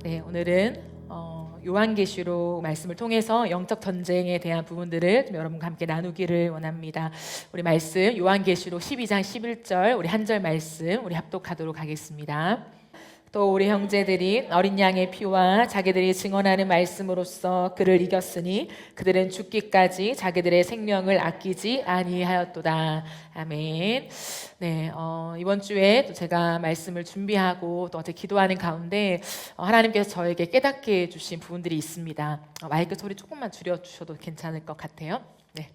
네, 오늘은 요한계시록 말씀을 통해서 영적 전쟁에 대한 부분들을 좀 여러분과 함께 나누기를 원합니다. 우리 말씀 요한계시록 12장 11절 우리 한 절 말씀 우리 합독하도록 하겠습니다. 또 우리 형제들이 어린 양의 피와 자기들이 증언하는 말씀으로써 그를 이겼으니 그들은 죽기까지 자기들의 생명을 아끼지 아니하였도다. 아멘. 네, 이번 주에 또 제가 말씀을 준비하고 또 어제 기도하는 가운데 하나님께서 저에게 깨닫게 해주신 부분들이 있습니다. 마이크 소리 조금만 줄여주셔도 괜찮을 것 같아요. 네.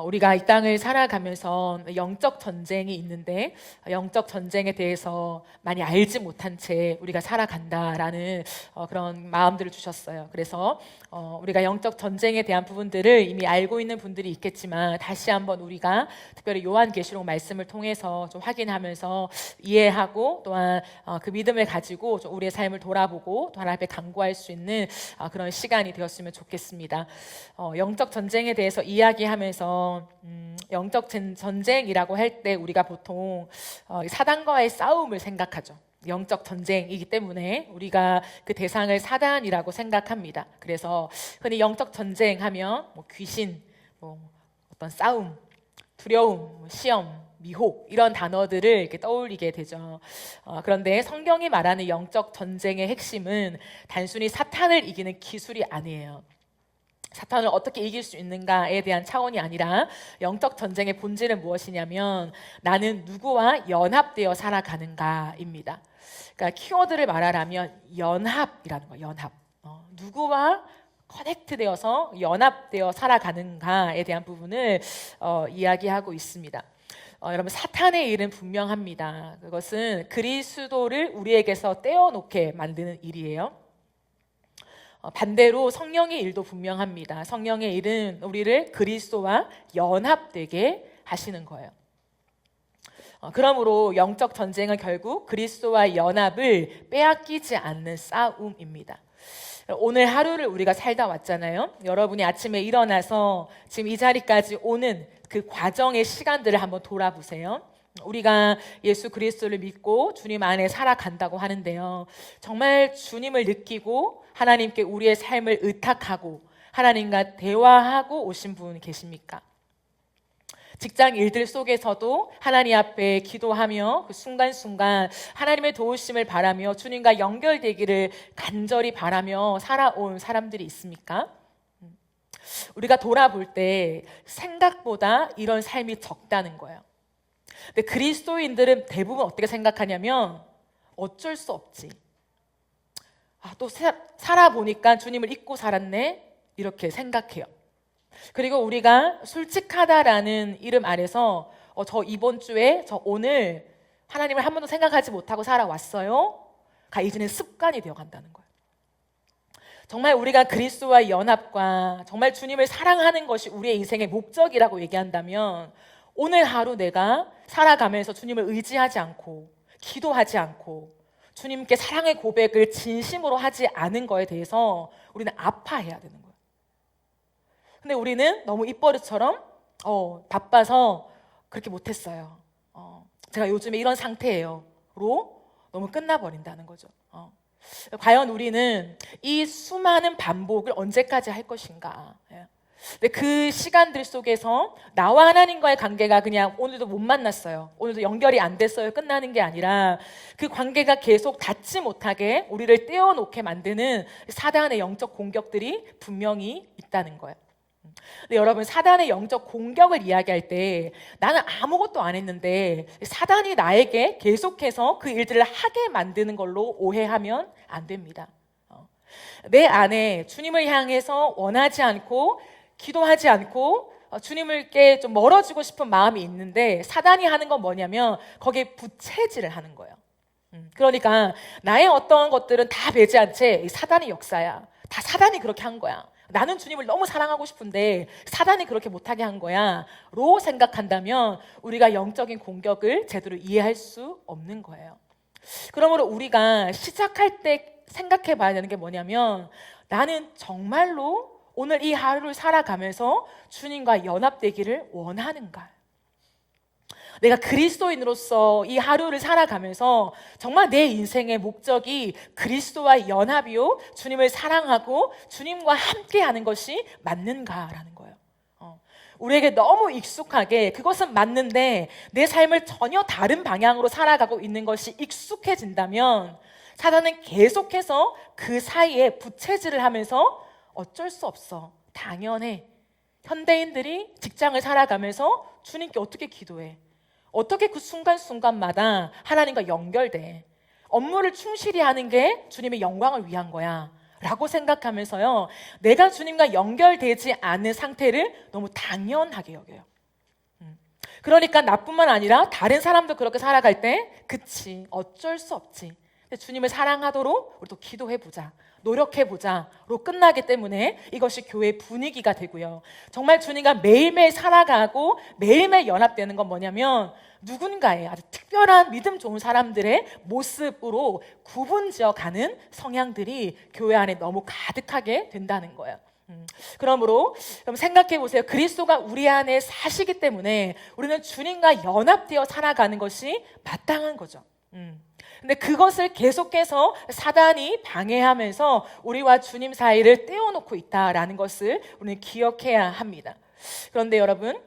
우리가 이 땅을 살아가면서 영적 전쟁이 있는데 영적 전쟁에 대해서 많이 알지 못한 채 우리가 살아간다라는 그런 마음들을 주셨어요. 그래서 우리가 영적 전쟁에 대한 부분들을 이미 알고 있는 분들이 있겠지만 다시 한번 우리가 특별히 요한계시록 말씀을 통해서 좀 확인하면서 이해하고 또한 그 믿음을 가지고 좀 우리의 삶을 돌아보고 또 하나님 앞에 간구할 수 있는 그런 시간이 되었으면 좋겠습니다. 영적 전쟁에 대해서 이야기하면서 영적 전쟁이라고 할 때 우리가 보통 사단과의 싸움을 생각하죠. 영적 전쟁이기 때문에 우리가 그 대상을 사단이라고 생각합니다. 그래서 흔히 영적 전쟁하면 귀신, 어떤 싸움, 두려움, 시험, 미혹 이런 단어들을 이렇게 떠올리게 되죠. 그런데 성경이 말하는 영적 전쟁의 핵심은 단순히 사탄을 이기는 기술이 아니에요. 사탄을 어떻게 이길 수 있는가에 대한 차원이 아니라 영적 전쟁의 본질은 무엇이냐면 나는 누구와 연합되어 살아가는가입니다. 그러니까 키워드를 말하라면 연합이라는 거예요. 연합. 누구와 커넥트되어서 연합되어 살아가는가에 대한 부분을 이야기하고 있습니다. 여러분 사탄의 일은 분명합니다. 그것은 그리스도를 우리에게서 떼어놓게 만드는 일이에요. 반대로 성령의 일도 분명합니다. 성령의 일은 우리를 그리스도와 연합되게 하시는 거예요. 그러므로 영적 전쟁은 결국 그리스도와 연합을 빼앗기지 않는 싸움입니다. 오늘 하루를 우리가 살다 왔잖아요. 여러분이 아침에 일어나서 지금 이 자리까지 오는 그 과정의 시간들을 한번 돌아보세요. 우리가 예수 그리스도를 믿고 주님 안에 살아간다고 하는데요. 정말 주님을 느끼고 하나님께 우리의 삶을 의탁하고 하나님과 대화하고 오신 분 계십니까? 직장 일들 속에서도 하나님 앞에 기도하며 그 순간순간 하나님의 도우심을 바라며 주님과 연결되기를 간절히 바라며 살아온 사람들이 있습니까? 우리가 돌아볼 때 생각보다 이런 삶이 적다는 거예요. 근데 그리스도인들은 대부분 어떻게 생각하냐면 어쩔 수 없지. 또 살아보니까 주님을 잊고 살았네 이렇게 생각해요. 그리고 우리가 솔직하다라는 이름 아래서 저 이번 주에 저 오늘 하나님을 한 번도 생각하지 못하고 살아왔어요 가 이제는 습관이 되어간다는 거예요. 정말 우리가 그리스도와의 연합과 정말 주님을 사랑하는 것이 우리의 인생의 목적이라고 얘기한다면 오늘 하루 내가 살아가면서 주님을 의지하지 않고 기도하지 않고 주님께 사랑의 고백을 진심으로 하지 않은 거에 대해서 우리는 아파해야 되는 거예요. 근데 우리는 너무 입버릇처럼 바빠서 그렇게 못했어요. 제가 요즘에 이런 상태예요. 로 너무 끝나버린다는 거죠. 과연 우리는 이 수많은 반복을 언제까지 할 것인가? 근데 그 시간들 속에서 나와 하나님과의 관계가 그냥 오늘도 못 만났어요, 오늘도 연결이 안 됐어요 끝나는 게 아니라 그 관계가 계속 닿지 못하게 우리를 떼어놓게 만드는 사단의 영적 공격들이 분명히 있다는 거예요. 근데 여러분 사단의 영적 공격을 이야기할 때 나는 아무것도 안 했는데 사단이 나에게 계속해서 그 일들을 하게 만드는 걸로 오해하면 안 됩니다. 내 안에 주님을 향해서 원하지 않고 기도하지 않고 주님께 좀 멀어지고 싶은 마음이 있는데 사단이 하는 건 뭐냐면 거기에 부채질을 하는 거예요. 그러니까 나의 어떤 것들은 다 배제한 채 사단의 역사야. 다 사단이 그렇게 한 거야. 나는 주님을 너무 사랑하고 싶은데 사단이 그렇게 못하게 한 거야 로 생각한다면 우리가 영적인 공격을 제대로 이해할 수 없는 거예요. 그러므로 우리가 시작할 때 생각해 봐야 되는 게 뭐냐면 나는 정말로 오늘 이 하루를 살아가면서 주님과 연합되기를 원하는가? 내가 그리스도인으로서 이 하루를 살아가면서 정말 내 인생의 목적이 그리스도와의 연합이요, 주님을 사랑하고 주님과 함께하는 것이 맞는가라는 거예요. 우리에게 너무 익숙하게 그것은 맞는데 내 삶을 전혀 다른 방향으로 살아가고 있는 것이 익숙해진다면 사단은 계속해서 그 사이에 부채질을 하면서 어쩔 수 없어, 당연해, 현대인들이 직장을 살아가면서 주님께 어떻게 기도해? 어떻게 그 순간순간마다 하나님과 연결돼? 업무를 충실히 하는 게 주님의 영광을 위한 거야 라고 생각하면서요, 내가 주님과 연결되지 않은 상태를 너무 당연하게 여겨요. 그러니까 나뿐만 아니라 다른 사람도 그렇게 살아갈 때 그치, 어쩔 수 없지, 주님을 사랑하도록 우리 또 기도해보자, 노력해보자로 끝나기 때문에 이것이 교회의 분위기가 되고요. 정말 주님과 매일매일 살아가고 매일매일 연합되는 건 뭐냐면 누군가의 아주 특별한 믿음 좋은 사람들의 모습으로 구분지어 가는 성향들이 교회 안에 너무 가득하게 된다는 거예요. 그러므로 생각해 보세요. 그리스도가 우리 안에 사시기 때문에 우리는 주님과 연합되어 살아가는 것이 마땅한 거죠. 근데 그것을 계속해서 사단이 방해하면서 우리와 주님 사이를 떼어놓고 있다라는 것을 우리는 기억해야 합니다. 그런데 여러분,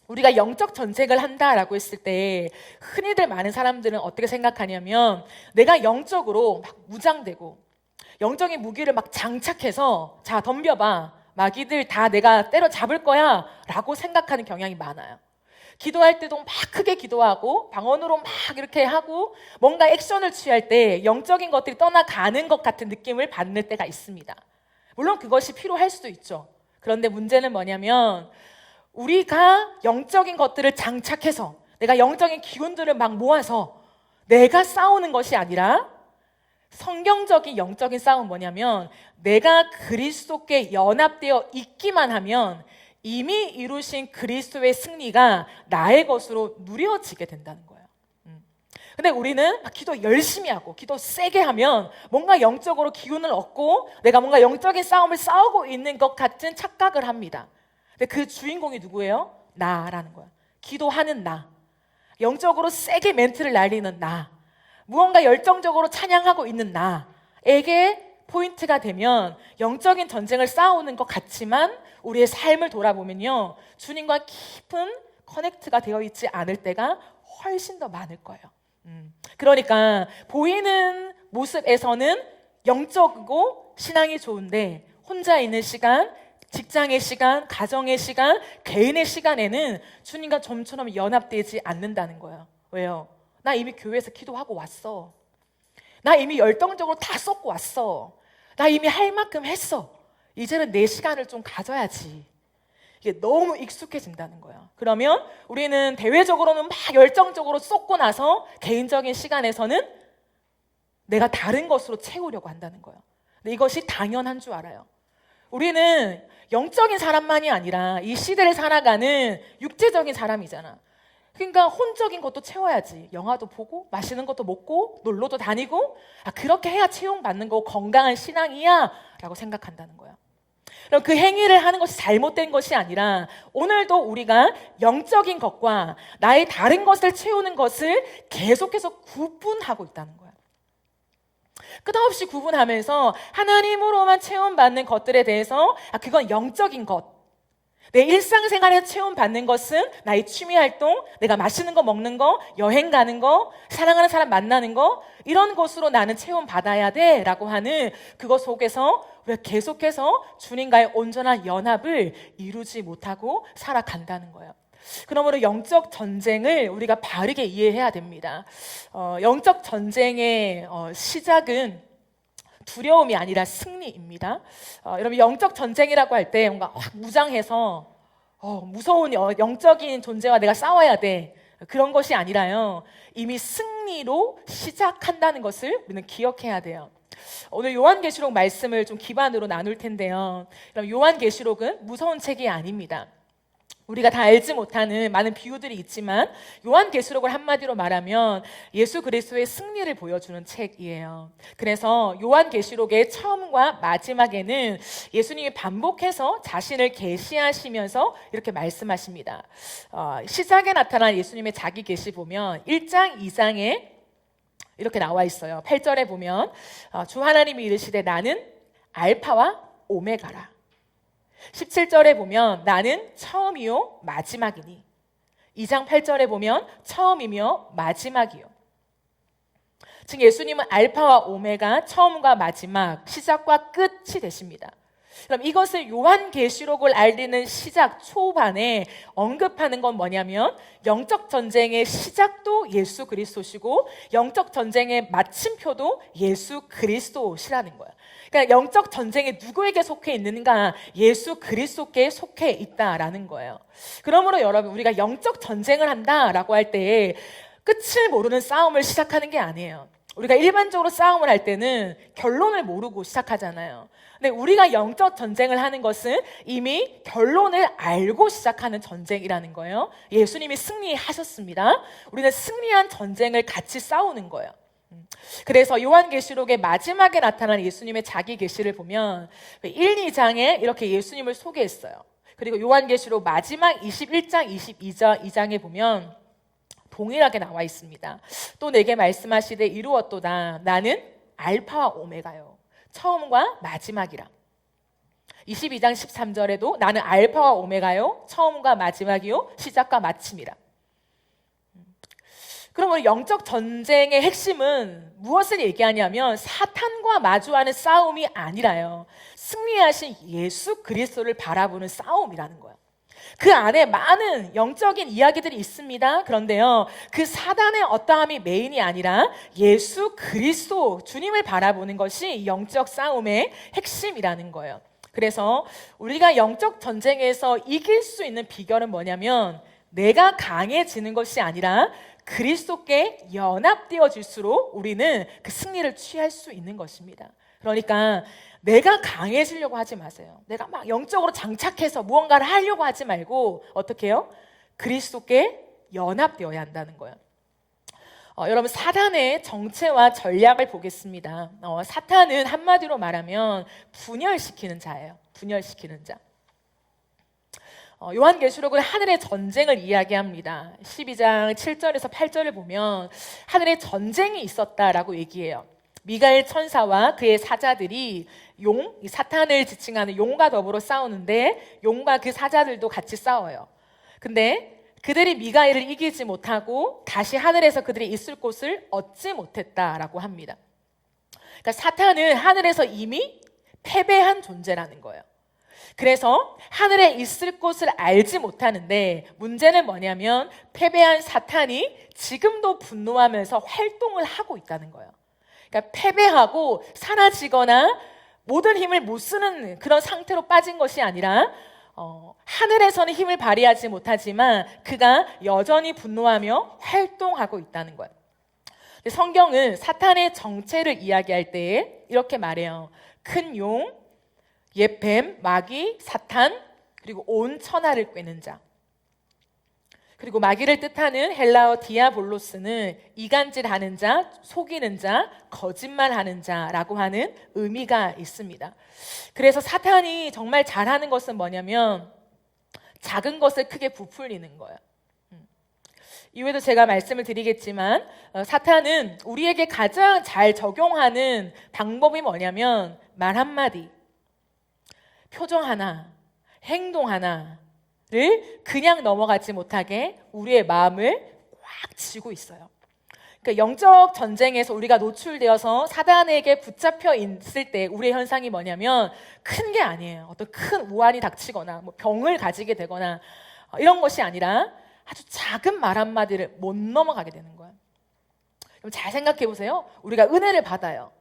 우리가 영적 전쟁을 한다라고 했을 때 흔히들 많은 사람들은 어떻게 생각하냐면 내가 영적으로 막 무장되고 영적인 무기를 막 장착해서 자 덤벼봐, 마귀들 다 내가 때려잡을 거야 라고 생각하는 경향이 많아요. 기도할 때도 막 크게 기도하고 방언으로 막 이렇게 하고 뭔가 액션을 취할 때 영적인 것들이 떠나가는 것 같은 느낌을 받는 때가 있습니다. 물론 그것이 필요할 수도 있죠. 그런데 문제는 뭐냐면 우리가 영적인 것들을 장착해서 내가 영적인 기운들을 막 모아서 내가 싸우는 것이 아니라 성경적인 영적인 싸움은 뭐냐면 내가 그리스도께 연합되어 있기만 하면 이미 이루신 그리스도의 승리가 나의 것으로 누려지게 된다는 거예요. 근데 우리는 기도 열심히 하고 기도 세게 하면 뭔가 영적으로 기운을 얻고 내가 뭔가 영적인 싸움을 싸우고 있는 것 같은 착각을 합니다. 근데 그 주인공이 누구예요? 나라는 거예요. 기도하는 나, 영적으로 세게 멘트를 날리는 나, 무언가 열정적으로 찬양하고 있는 나에게 포인트가 되면 영적인 전쟁을 싸우는 것 같지만 우리의 삶을 돌아보면요, 주님과 깊은 커넥트가 되어 있지 않을 때가 훨씬 더 많을 거예요. 그러니까 보이는 모습에서는 영적이고 신앙이 좋은데 혼자 있는 시간, 직장의 시간, 가정의 시간, 개인의 시간에는 주님과 좀처럼 연합되지 않는다는 거예요. 왜요? 나 이미 교회에서 기도하고 왔어. 나 이미 열정적으로 다 쏟고 왔어. 나 이미 할 만큼 했어. 이제는 내 시간을 좀 가져야지. 이게 너무 익숙해진다는 거예요. 그러면 우리는 대외적으로는 막 열정적으로 쏟고 나서 개인적인 시간에서는 내가 다른 것으로 채우려고 한다는 거예요. 근데 이것이 당연한 줄 알아요. 우리는 영적인 사람만이 아니라 이 시대를 살아가는 육체적인 사람이잖아. 그러니까 혼적인 것도 채워야지. 영화도 보고 맛있는 것도 먹고 놀러도 다니고 그렇게 해야 채용받는 거고 건강한 신앙이야 라고 생각한다는 거예요. 그럼 그 행위를 하는 것이 잘못된 것이 아니라 오늘도 우리가 영적인 것과 나의 다른 것을 채우는 것을 계속해서 구분하고 있다는 거예요. 끝없이 구분하면서 하나님으로만 체험받는 것들에 대해서 그건 영적인 것, 내 일상생활에 체험받는 것은 나의 취미활동, 내가 맛있는 거 먹는 거, 여행 가는 거, 사랑하는 사람 만나는 거, 이런 것으로 나는 체험받아야 돼 라고 하는 그것 속에서 우리가 계속해서 주님과의 온전한 연합을 이루지 못하고 살아간다는 거예요. 그러므로 영적 전쟁을 우리가 바르게 이해해야 됩니다. 영적 전쟁의 시작은 두려움이 아니라 승리입니다. 여러분, 영적 전쟁이라고 할 때 뭔가 확 무장해서 무서운 영적인 존재와 내가 싸워야 돼, 그런 것이 아니라요, 이미 승리로 시작한다는 것을 우리는 기억해야 돼요. 오늘 요한계시록 말씀을 좀 기반으로 나눌 텐데요. 그럼 요한계시록은 무서운 책이 아닙니다. 우리가 다 알지 못하는 많은 비유들이 있지만 요한계시록을 한마디로 말하면 예수 그리스도의 승리를 보여주는 책이에요. 그래서 요한계시록의 처음과 마지막에는 예수님이 반복해서 자신을 계시하시면서 이렇게 말씀하십니다. 시작에 나타난 예수님의 자기 계시 보면 1장, 2장에 이렇게 나와 있어요. 8절에 보면 주 하나님이 이르시되 나는 알파와 오메가라. 17절에 보면 나는 처음이요 마지막이니. 2장 8절에 보면 처음이며 마지막이요. 즉 예수님은 알파와 오메가, 처음과 마지막, 시작과 끝이 되십니다. 그럼 이것을 요한계시록을 알리는 시작 초반에 언급하는 건 뭐냐면 영적 전쟁의 시작도 예수 그리스도시고 영적 전쟁의 마침표도 예수 그리스도시라는 거예요. 그러니까 영적 전쟁이 누구에게 속해 있는가? 예수 그리스도께 속해 있다라는 거예요. 그러므로 여러분, 우리가 영적 전쟁을 한다라고 할 때 끝을 모르는 싸움을 시작하는 게 아니에요. 우리가 일반적으로 싸움을 할 때는 결론을 모르고 시작하잖아요. 근데 우리가 영적 전쟁을 하는 것은 이미 결론을 알고 시작하는 전쟁이라는 거예요. 예수님이 승리하셨습니다. 우리는 승리한 전쟁을 같이 싸우는 거예요. 그래서 요한계시록의 마지막에 나타난 예수님의 자기 계시를 보면 1, 2장에 이렇게 예수님을 소개했어요. 그리고 요한계시록 마지막 21장, 22장에 보면 동일하게 나와 있습니다. 또 내게 말씀하시되 이루었도다. 나는 알파와 오메가요. 처음과 마지막이라. 22장 13절에도 나는 알파와 오메가요. 처음과 마지막이요. 시작과 마침이라. 그러면 영적 전쟁의 핵심은 무엇을 얘기하냐면 사탄과 마주하는 싸움이 아니라요. 승리하신 예수 그리스도를 바라보는 싸움이라는 거예요. 그 안에 많은 영적인 이야기들이 있습니다. 그런데요, 그 사단의 어떠함이 메인이 아니라 예수 그리스도, 주님을 바라보는 것이 영적 싸움의 핵심이라는 거예요. 그래서 우리가 영적 전쟁에서 이길 수 있는 비결은 뭐냐면 내가 강해지는 것이 아니라 그리스도께 연합되어질수록 우리는 그 승리를 취할 수 있는 것입니다. 그러니까 내가 강해지려고 하지 마세요. 내가 막 영적으로 장착해서 무언가를 하려고 하지 말고 어떻게 해요? 그리스도께 연합되어야 한다는 거예요. 여러분, 사탄의 정체와 전략을 보겠습니다. 사탄은 한마디로 말하면 분열시키는 자예요. 분열시키는 자. 요한계시록은 하늘의 전쟁을 이야기합니다. 12장 7절에서 8절을 보면 하늘에 전쟁이 있었다라고 얘기해요. 미가엘 천사와 그의 사자들이 이 사탄을 지칭하는 용과 더불어 싸우는데 용과 그 사자들도 같이 싸워요. 근데 그들이 미가엘을 이기지 못하고 다시 하늘에서 그들이 있을 곳을 얻지 못했다라고 합니다. 그러니까 사탄은 하늘에서 이미 패배한 존재라는 거예요. 그래서 하늘에 있을 곳을 알지 못하는데 문제는 뭐냐면 패배한 사탄이 지금도 분노하면서 활동을 하고 있다는 거예요. 그러니까 패배하고 사라지거나 모든 힘을 못 쓰는 그런 상태로 빠진 것이 아니라 하늘에서는 힘을 발휘하지 못하지만 그가 여전히 분노하며 활동하고 있다는 거예요. 성경은 사탄의 정체를 이야기할 때 이렇게 말해요. 큰 용, 옛뱀, 마귀, 사탄, 그리고 온 천하를 꿰는 자. 그리고 마귀를 뜻하는 헬라어 디아볼로스는 이간질하는 자, 속이는 자, 거짓말하는 자라고 하는 의미가 있습니다. 그래서 사탄이 정말 잘하는 것은 뭐냐면 작은 것을 크게 부풀리는 거예요. 이외에도 제가 말씀을 드리겠지만 사탄은 우리에게 가장 잘 적용하는 방법이 뭐냐면 말 한마디, 표정 하나, 행동 하나를 그냥 넘어가지 못하게 우리의 마음을 꽉 쥐고 있어요. 그러니까 영적 전쟁에서 우리가 노출되어서 사단에게 붙잡혀 있을 때 우리의 현상이 뭐냐면 큰 게 아니에요. 어떤 큰 우환이 닥치거나 뭐 병을 가지게 되거나 이런 것이 아니라 아주 작은 말 한마디를 못 넘어가게 되는 거예요. 그럼 잘 생각해 보세요. 우리가 은혜를 받아요.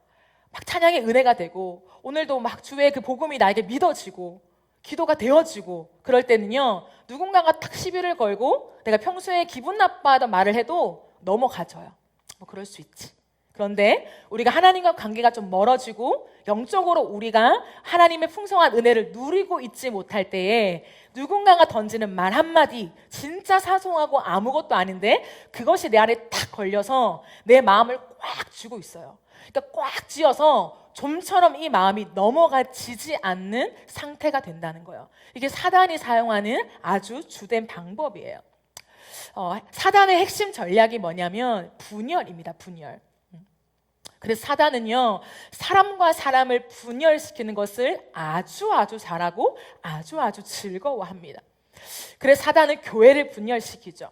막 찬양의 은혜가 되고 오늘도 막 주의 그 복음이 나에게 믿어지고 기도가 되어지고 그럴 때는요, 누군가가 탁 시비를 걸고 내가 평소에 기분 나빠하던 말을 해도 넘어가져요. 뭐 그럴 수 있지. 그런데 우리가 하나님과 관계가 좀 멀어지고 영적으로 우리가 하나님의 풍성한 은혜를 누리고 있지 못할 때에 누군가가 던지는 말 한마디, 진짜 사소하고 아무것도 아닌데 그것이 내 안에 탁 걸려서 내 마음을 꽉 쥐고 있어요. 그러니까 꽉 쥐어서 좀처럼 이 마음이 넘어가지지 않는 상태가 된다는 거예요. 이게 사단이 사용하는 아주 주된 방법이에요. 사단의 핵심 전략이 뭐냐면 분열입니다. 분열. 그래서 사단은요, 사람과 사람을 분열시키는 것을 아주 잘하고 아주 즐거워합니다. 그래서 사단은 교회를 분열시키죠.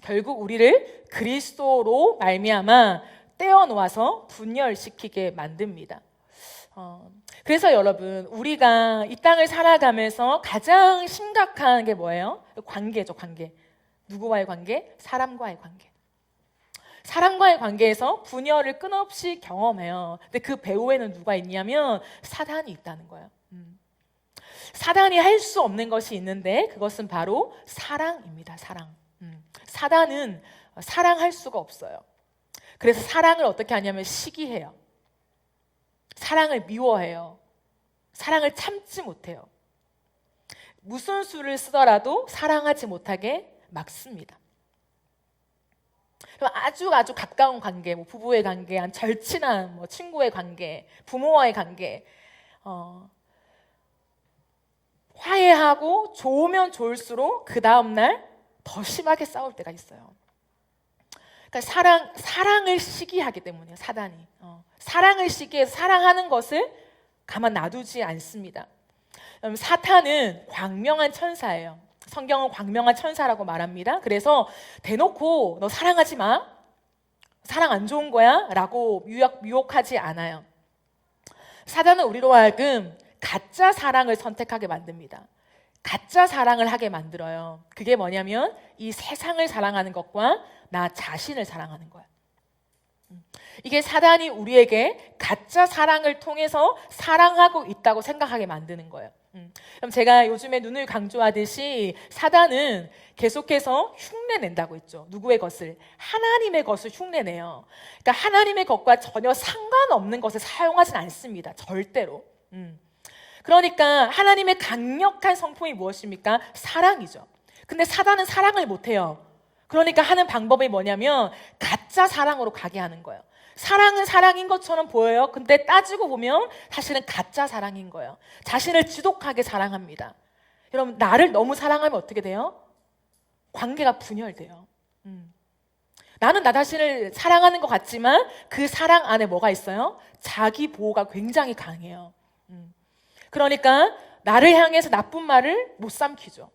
결국 우리를 그리스도로 말미암아 떼어놓아서 분열시키게 만듭니다. 그래서 여러분, 우리가 이 땅을 살아가면서 가장 심각한 게 뭐예요? 관계죠, 관계. 누구와의 관계? 사람과의 관계. 사람과의 관계에서 분열을 끊임없이 경험해요. 근데 그 배후에는 누가 있냐면 사단이 있다는 거예요. 사단이 할 수 없는 것이 있는데 그것은 바로 사랑입니다. 사랑. 사단은 사랑할 수가 없어요. 그래서 사랑을 어떻게 하냐면 시기해요. 사랑을 미워해요. 사랑을 참지 못해요. 무슨 수를 쓰더라도 사랑하지 못하게 막습니다. 아주 가까운 관계, 뭐 부부의 관계, 절친한 뭐 친구의 관계, 부모와의 관계, 화해하고 좋으면 좋을수록 그 다음 날 더 심하게 싸울 때가 있어요. 그러니까 사랑을 시기하기 때문이에요. 사단이 사랑을 시기해서 사랑하는 것을 가만 놔두지 않습니다. 사탄은 광명한 천사예요. 성경은 광명한 천사라고 말합니다. 그래서 대놓고 너 사랑하지 마, 사랑 안 좋은 거야 라고 유혹하지 않아요. 사단은 우리로 하여금 가짜 사랑을 선택하게 만듭니다. 가짜 사랑을 하게 만들어요. 그게 뭐냐면 이 세상을 사랑하는 것과 나 자신을 사랑하는 거예요. 이게 사단이 우리에게 가짜 사랑을 통해서 사랑하고 있다고 생각하게 만드는 거예요. 그럼 제가 요즘에 누누이 강조하듯이 사단은 계속해서 흉내낸다고 했죠. 누구의 것을? 하나님의 것을 흉내내요. 그러니까 하나님의 것과 전혀 상관없는 것을 사용하진 않습니다. 절대로. 그러니까 하나님의 강력한 성품이 무엇입니까? 사랑이죠. 근데 사단은 사랑을 못해요. 그러니까 하는 방법이 뭐냐면 가짜 사랑으로 가게 하는 거예요. 사랑은 사랑인 것처럼 보여요. 근데 따지고 보면 사실은 가짜 사랑인 거예요. 자신을 지독하게 사랑합니다. 여러분, 나를 너무 사랑하면 어떻게 돼요? 관계가 분열돼요. 나는 나 자신을 사랑하는 것 같지만 그 사랑 안에 뭐가 있어요? 자기 보호가 굉장히 강해요. 그러니까 나를 향해서 나쁜 말을 못 삼키죠.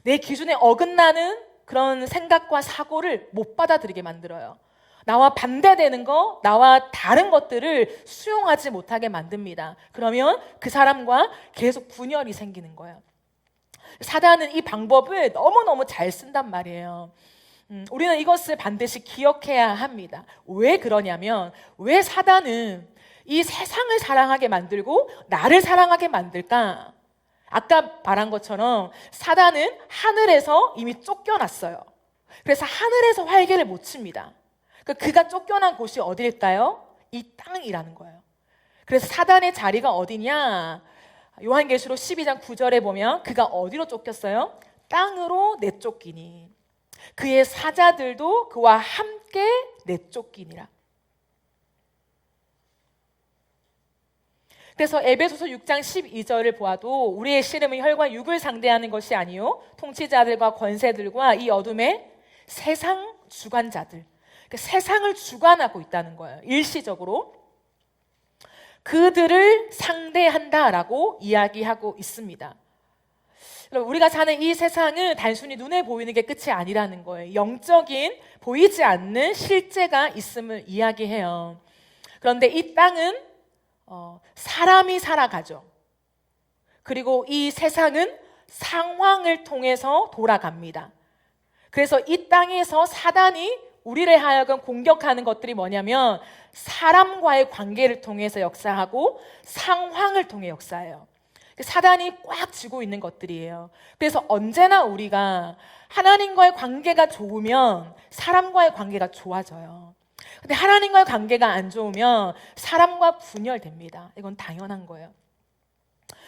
내 기준에 어긋나는 그런 생각과 사고를 못 받아들이게 만들어요. 나와 반대되는 거, 나와 다른 것들을 수용하지 못하게 만듭니다. 그러면 그 사람과 계속 분열이 생기는 거예요. 사단은 이 방법을 너무너무 잘 쓴단 말이에요. 우리는 이것을 반드시 기억해야 합니다. 왜 그러냐면, 왜 사단은 이 세상을 사랑하게 만들고 나를 사랑하게 만들까? 아까 말한 것처럼 사단은 하늘에서 이미 쫓겨났어요. 그래서 하늘에서 활개를 못 칩니다. 그가 쫓겨난 곳이 어디일까요? 이 땅이라는 거예요. 그래서 사단의 자리가 어디냐? 요한계시록 12장 9절에 보면 그가 어디로 쫓겼어요? 땅으로 내쫓기니 그의 사자들도 그와 함께 내쫓기니라. 그래서 에베소서 6장 12절을 보아도 우리의 씨름은 혈과 육을 상대하는 것이 아니요 통치자들과 권세들과 이 어둠의 세상 주관자들, 그러니까 세상을 주관하고 있다는 거예요. 일시적으로 그들을 상대한다라고 이야기하고 있습니다. 우리가 사는 이 세상은 단순히 눈에 보이는 게 끝이 아니라는 거예요. 영적인 보이지 않는 실제가 있음을 이야기해요. 그런데 이 땅은 사람이 살아가죠. 그리고 이 세상은 상황을 통해서 돌아갑니다. 그래서 이 땅에서 사단이 우리를 하여금 공격하는 것들이 뭐냐면 사람과의 관계를 통해서 역사하고 상황을 통해 역사해요. 사단이 꽉 쥐고 있는 것들이에요. 그래서 언제나 우리가 하나님과의 관계가 좋으면 사람과의 관계가 좋아져요. 근데 하나님과의 관계가 안 좋으면 사람과 분열됩니다. 이건 당연한 거예요.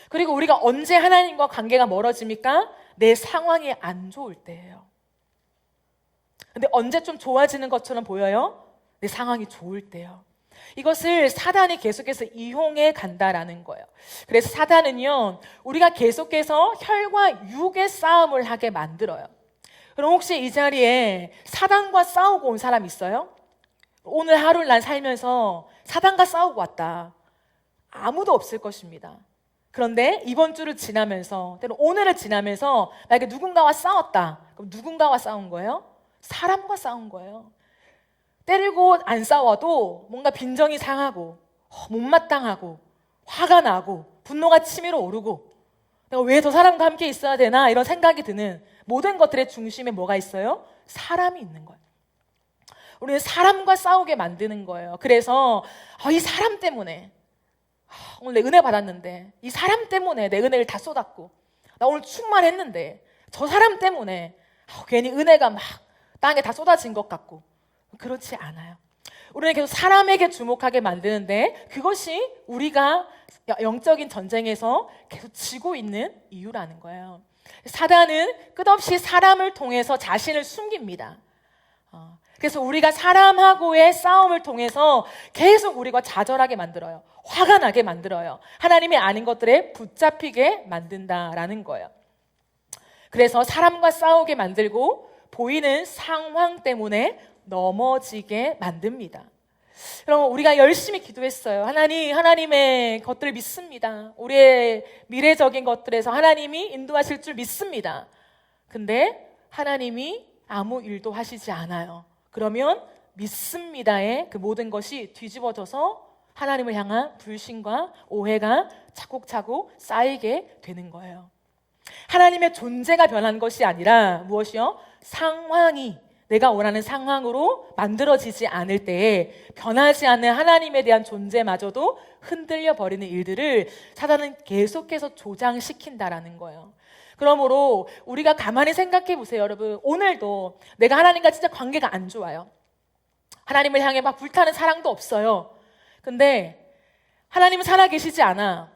그리고 우리가 언제 하나님과 관계가 멀어집니까? 내 상황이 안 좋을 때예요. 근데 언제 좀 좋아지는 것처럼 보여요? 내 상황이 좋을 때요. 이것을 사단이 계속해서 이용해 간다라는 거예요. 그래서 사단은요, 우리가 계속해서 혈과 육의 싸움을 하게 만들어요. 그럼 혹시 이 자리에 사단과 싸우고 온 사람 있어요? 오늘 하루를 난 살면서 사단과 싸우고 왔다. 아무도 없을 것입니다. 그런데 이번 주를 지나면서, 때로 오늘을 지나면서 나에게 누군가와 싸웠다. 그럼 누군가와 싸운 거예요? 사람과 싸운 거예요. 때리고 안 싸워도 뭔가 빈정이 상하고 못마땅하고 화가 나고 분노가 치밀어 오르고 내가 왜 저 사람과 함께 있어야 되나 이런 생각이 드는 모든 것들의 중심에 뭐가 있어요? 사람이 있는 거예요. 우리는 사람과 싸우게 만드는 거예요. 그래서 이 사람 때문에 오늘 내 은혜 받았는데 이 사람 때문에 내 은혜를 다 쏟았고 나 오늘 충만했는데 저 사람 때문에 괜히 은혜가 막 땅에 다 쏟아진 것 같고 그렇지 않아요. 우리는 계속 사람에게 주목하게 만드는데 그것이 우리가 영적인 전쟁에서 계속 지고 있는 이유라는 거예요. 사단은 끝없이 사람을 통해서 자신을 숨깁니다. 그래서 우리가 사람하고의 싸움을 통해서 계속 우리가 좌절하게 만들어요. 화가 나게 만들어요. 하나님이 아닌 것들에 붙잡히게 만든다라는 거예요. 그래서 사람과 싸우게 만들고 보이는 상황 때문에 넘어지게 만듭니다. 그럼 우리가 열심히 기도했어요. 하나님의 것들을 믿습니다. 우리의 미래적인 것들에서 하나님이 인도하실 줄 믿습니다. 근데 하나님이 아무 일도 하시지 않아요. 그러면 믿습니다의 그 모든 것이 뒤집어져서 하나님을 향한 불신과 오해가 차곡차곡 쌓이게 되는 거예요. 하나님의 존재가 변한 것이 아니라 무엇이요? 상황이 내가 원하는 상황으로 만들어지지 않을 때에 변하지 않는 하나님에 대한 존재마저도 흔들려 버리는 일들을 사단은 계속해서 조장시킨다라는 거예요. 그러므로 우리가 가만히 생각해 보세요, 여러분. 오늘도 내가 하나님과 진짜 관계가 안 좋아요. 하나님을 향해 막 불타는 사랑도 없어요. 근데 하나님은 살아계시지 않아.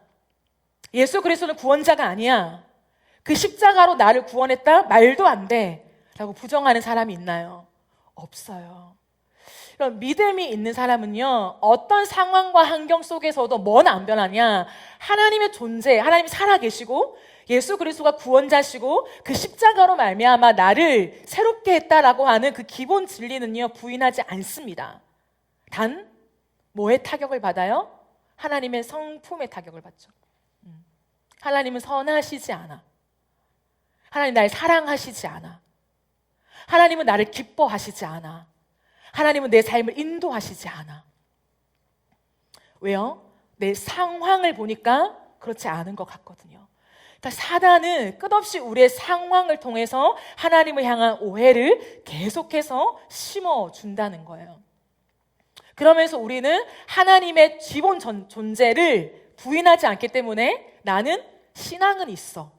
예수 그리스도는 구원자가 아니야. 그 십자가로 나를 구원했다? 말도 안 돼. 라고 부정하는 사람이 있나요? 없어요. 그럼 믿음이 있는 사람은요, 어떤 상황과 환경 속에서도 뭐는 안 변하냐? 하나님의 존재, 하나님이 살아계시고 예수 그리스도가 구원자시고 그 십자가로 말미암아 나를 새롭게 했다라고 하는 그 기본 진리는요, 부인하지 않습니다. 단 뭐의 타격을 받아요? 하나님의 성품의 타격을 받죠. 하나님은 선하시지 않아. 하나님 날 사랑하시지 않아. 하나님은 나를 기뻐하시지 않아. 하나님은 내 삶을 인도하시지 않아. 왜요? 내 상황을 보니까 그렇지 않은 것 같거든요. 그러니까 사단은 끝없이 우리의 상황을 통해서 하나님을 향한 오해를 계속해서 심어준다는 거예요. 그러면서 우리는 하나님의 기본 존재를 부인하지 않기 때문에 나는 신앙은 있어.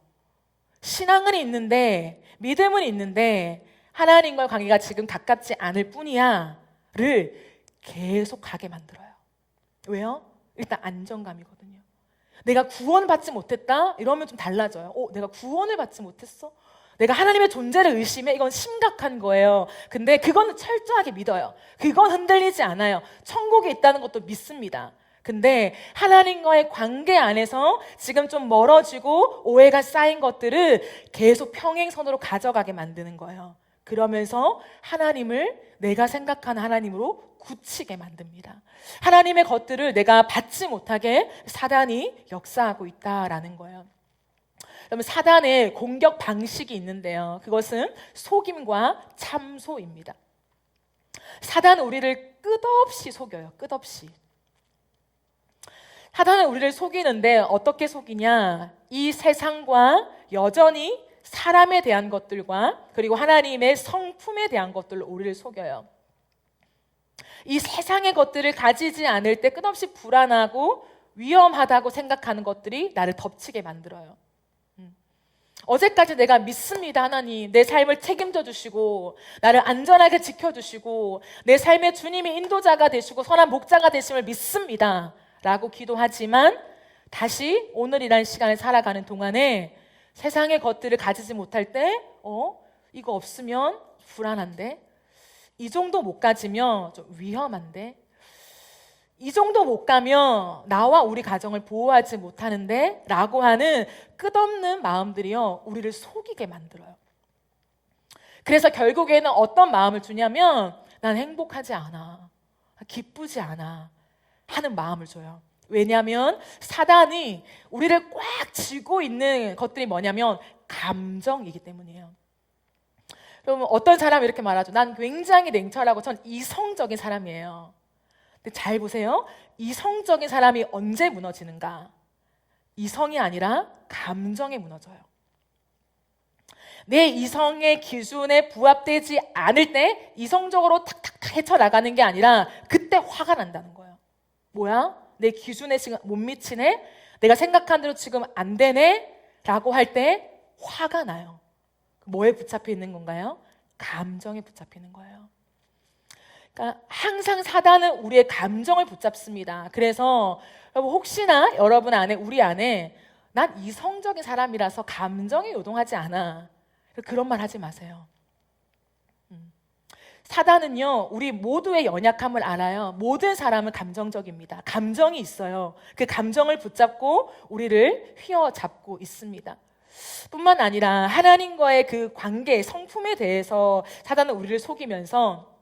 신앙은 있는데, 믿음은 있는데 하나님과의 관계가 지금 가깝지 않을 뿐이야를 계속하게 만들어요. 왜요? 일단 안정감이거든요. 내가 구원받지 못했다? 이러면 좀 달라져요. 내가 구원을 받지 못했어? 내가 하나님의 존재를 의심해? 이건 심각한 거예요. 근데 그건 철저하게 믿어요. 그건 흔들리지 않아요. 천국에 있다는 것도 믿습니다. 근데 하나님과의 관계 안에서 지금 좀 멀어지고 오해가 쌓인 것들을 계속 평행선으로 가져가게 만드는 거예요. 그러면서 하나님을 내가 생각하는 하나님으로 굳히게 만듭니다. 하나님의 것들을 내가 받지 못하게 사단이 역사하고 있다라는 거예요. 그러면 사단의 공격 방식이 있는데요. 그것은 속임과 참소입니다. 사단은 우리를 끝없이 속여요. 끝없이. 사단은 우리를 속이는데 어떻게 속이냐? 이 세상과 여전히 사람에 대한 것들과 그리고 하나님의 성품에 대한 것들로 우리를 속여요. 이 세상의 것들을 가지지 않을 때 끝없이 불안하고 위험하다고 생각하는 것들이 나를 덮치게 만들어요. 어제까지 내가 믿습니다, 하나님. 내 삶을 책임져 주시고 나를 안전하게 지켜주시고 내 삶의 주님이 인도자가 되시고 선한 목자가 되심을 믿습니다 라고 기도하지만 다시 오늘이라는 시간을 살아가는 동안에 세상의 것들을 가지지 못할 때 이거 없으면 불안한데, 이 정도 못 가지면 좀 위험한데, 이 정도 못 가면 나와 우리 가정을 보호하지 못하는데 라고 하는 끝없는 마음들이요, 우리를 속이게 만들어요. 그래서 결국에는 어떤 마음을 주냐면 난 행복하지 않아, 기쁘지 않아 하는 마음을 줘요. 왜냐하면 사단이 우리를 꽉 쥐고 있는 것들이 뭐냐면 감정이기 때문이에요. 여러분, 어떤 사람이 이렇게 말하죠. 난 굉장히 냉철하고 전 이성적인 사람이에요. 근데 잘 보세요. 이성적인 사람이 언제 무너지는가? 이성이 아니라 감정에 무너져요. 내 이성의 기준에 부합되지 않을 때 이성적으로 탁탁탁 헤쳐나가는 게 아니라 그때 화가 난다는 거예요. 뭐야? 내 기준에 지금 못 미치네? 내가 생각한 대로 지금 안 되네? 라고 할 때 화가 나요. 뭐에 붙잡혀 있는 건가요? 감정에 붙잡혀 있는 거예요. 그러니까 항상 사단은 우리의 감정을 붙잡습니다. 그래서 여러분, 혹시나 여러분 안에, 우리 안에 난 이성적인 사람이라서 감정이 요동하지 않아, 그런 말 하지 마세요. 사단은요, 우리 모두의 연약함을 알아요. 모든 사람은 감정적입니다. 감정이 있어요. 그 감정을 붙잡고 우리를 휘어잡고 있습니다. 뿐만 아니라 하나님과의 그 관계, 성품에 대해서 사단은 우리를 속이면서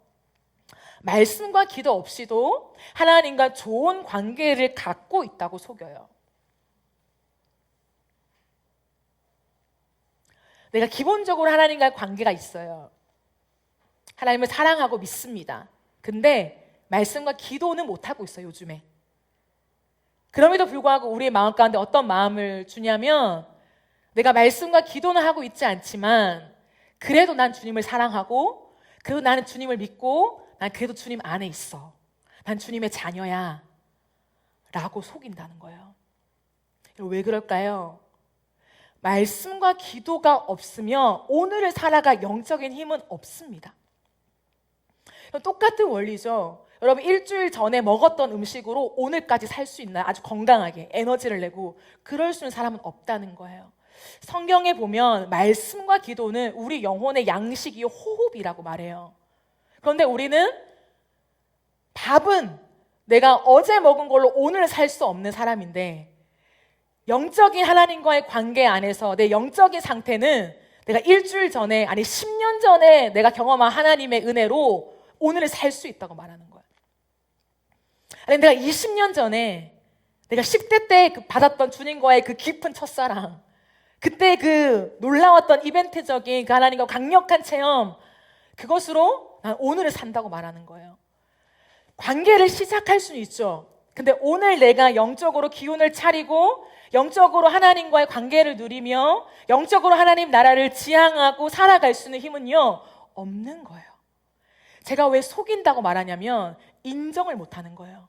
말씀과 기도 없이도 하나님과 좋은 관계를 갖고 있다고 속여요. 내가 기본적으로 하나님과의 관계가 있어요. 하나님을 사랑하고 믿습니다. 근데 말씀과 기도는 못하고 있어요, 요즘에. 그럼에도 불구하고 우리의 마음 가운데 어떤 마음을 주냐면, 내가 말씀과 기도는 하고 있지 않지만 그래도 난 주님을 사랑하고, 그래도 나는 주님을 믿고, 난 그래도 주님 안에 있어, 난 주님의 자녀야 라고 속인다는 거예요. 왜 그럴까요? 말씀과 기도가 없으면 오늘을 살아갈 영적인 힘은 없습니다. 똑같은 원리죠. 여러분, 일주일 전에 먹었던 음식으로 오늘까지 살 수 있나요? 아주 건강하게 에너지를 내고. 그럴 수 있는 사람은 없다는 거예요. 성경에 보면 말씀과 기도는 우리 영혼의 양식이요 호흡이라고 말해요. 그런데 우리는 밥은 내가 어제 먹은 걸로 오늘 살 수 없는 사람인데, 영적인 하나님과의 관계 안에서 내 영적인 상태는 내가 일주일 전에, 아니 10년 전에 내가 경험한 하나님의 은혜로 오늘을 살 수 있다고 말하는 거예요. 아니, 내가 20년 전에, 내가 10대 때 받았던 주님과의 그 깊은 첫사랑, 그때 그 놀라웠던 이벤트적인 그 하나님과 강력한 체험, 그것으로 난 오늘을 산다고 말하는 거예요. 관계를 시작할 수는 있죠. 근데 오늘 내가 영적으로 기운을 차리고 영적으로 하나님과의 관계를 누리며 영적으로 하나님 나라를 지향하고 살아갈 수 있는 힘은요, 없는 거예요. 제가 왜 속인다고 말하냐면 인정을 못하는 거예요.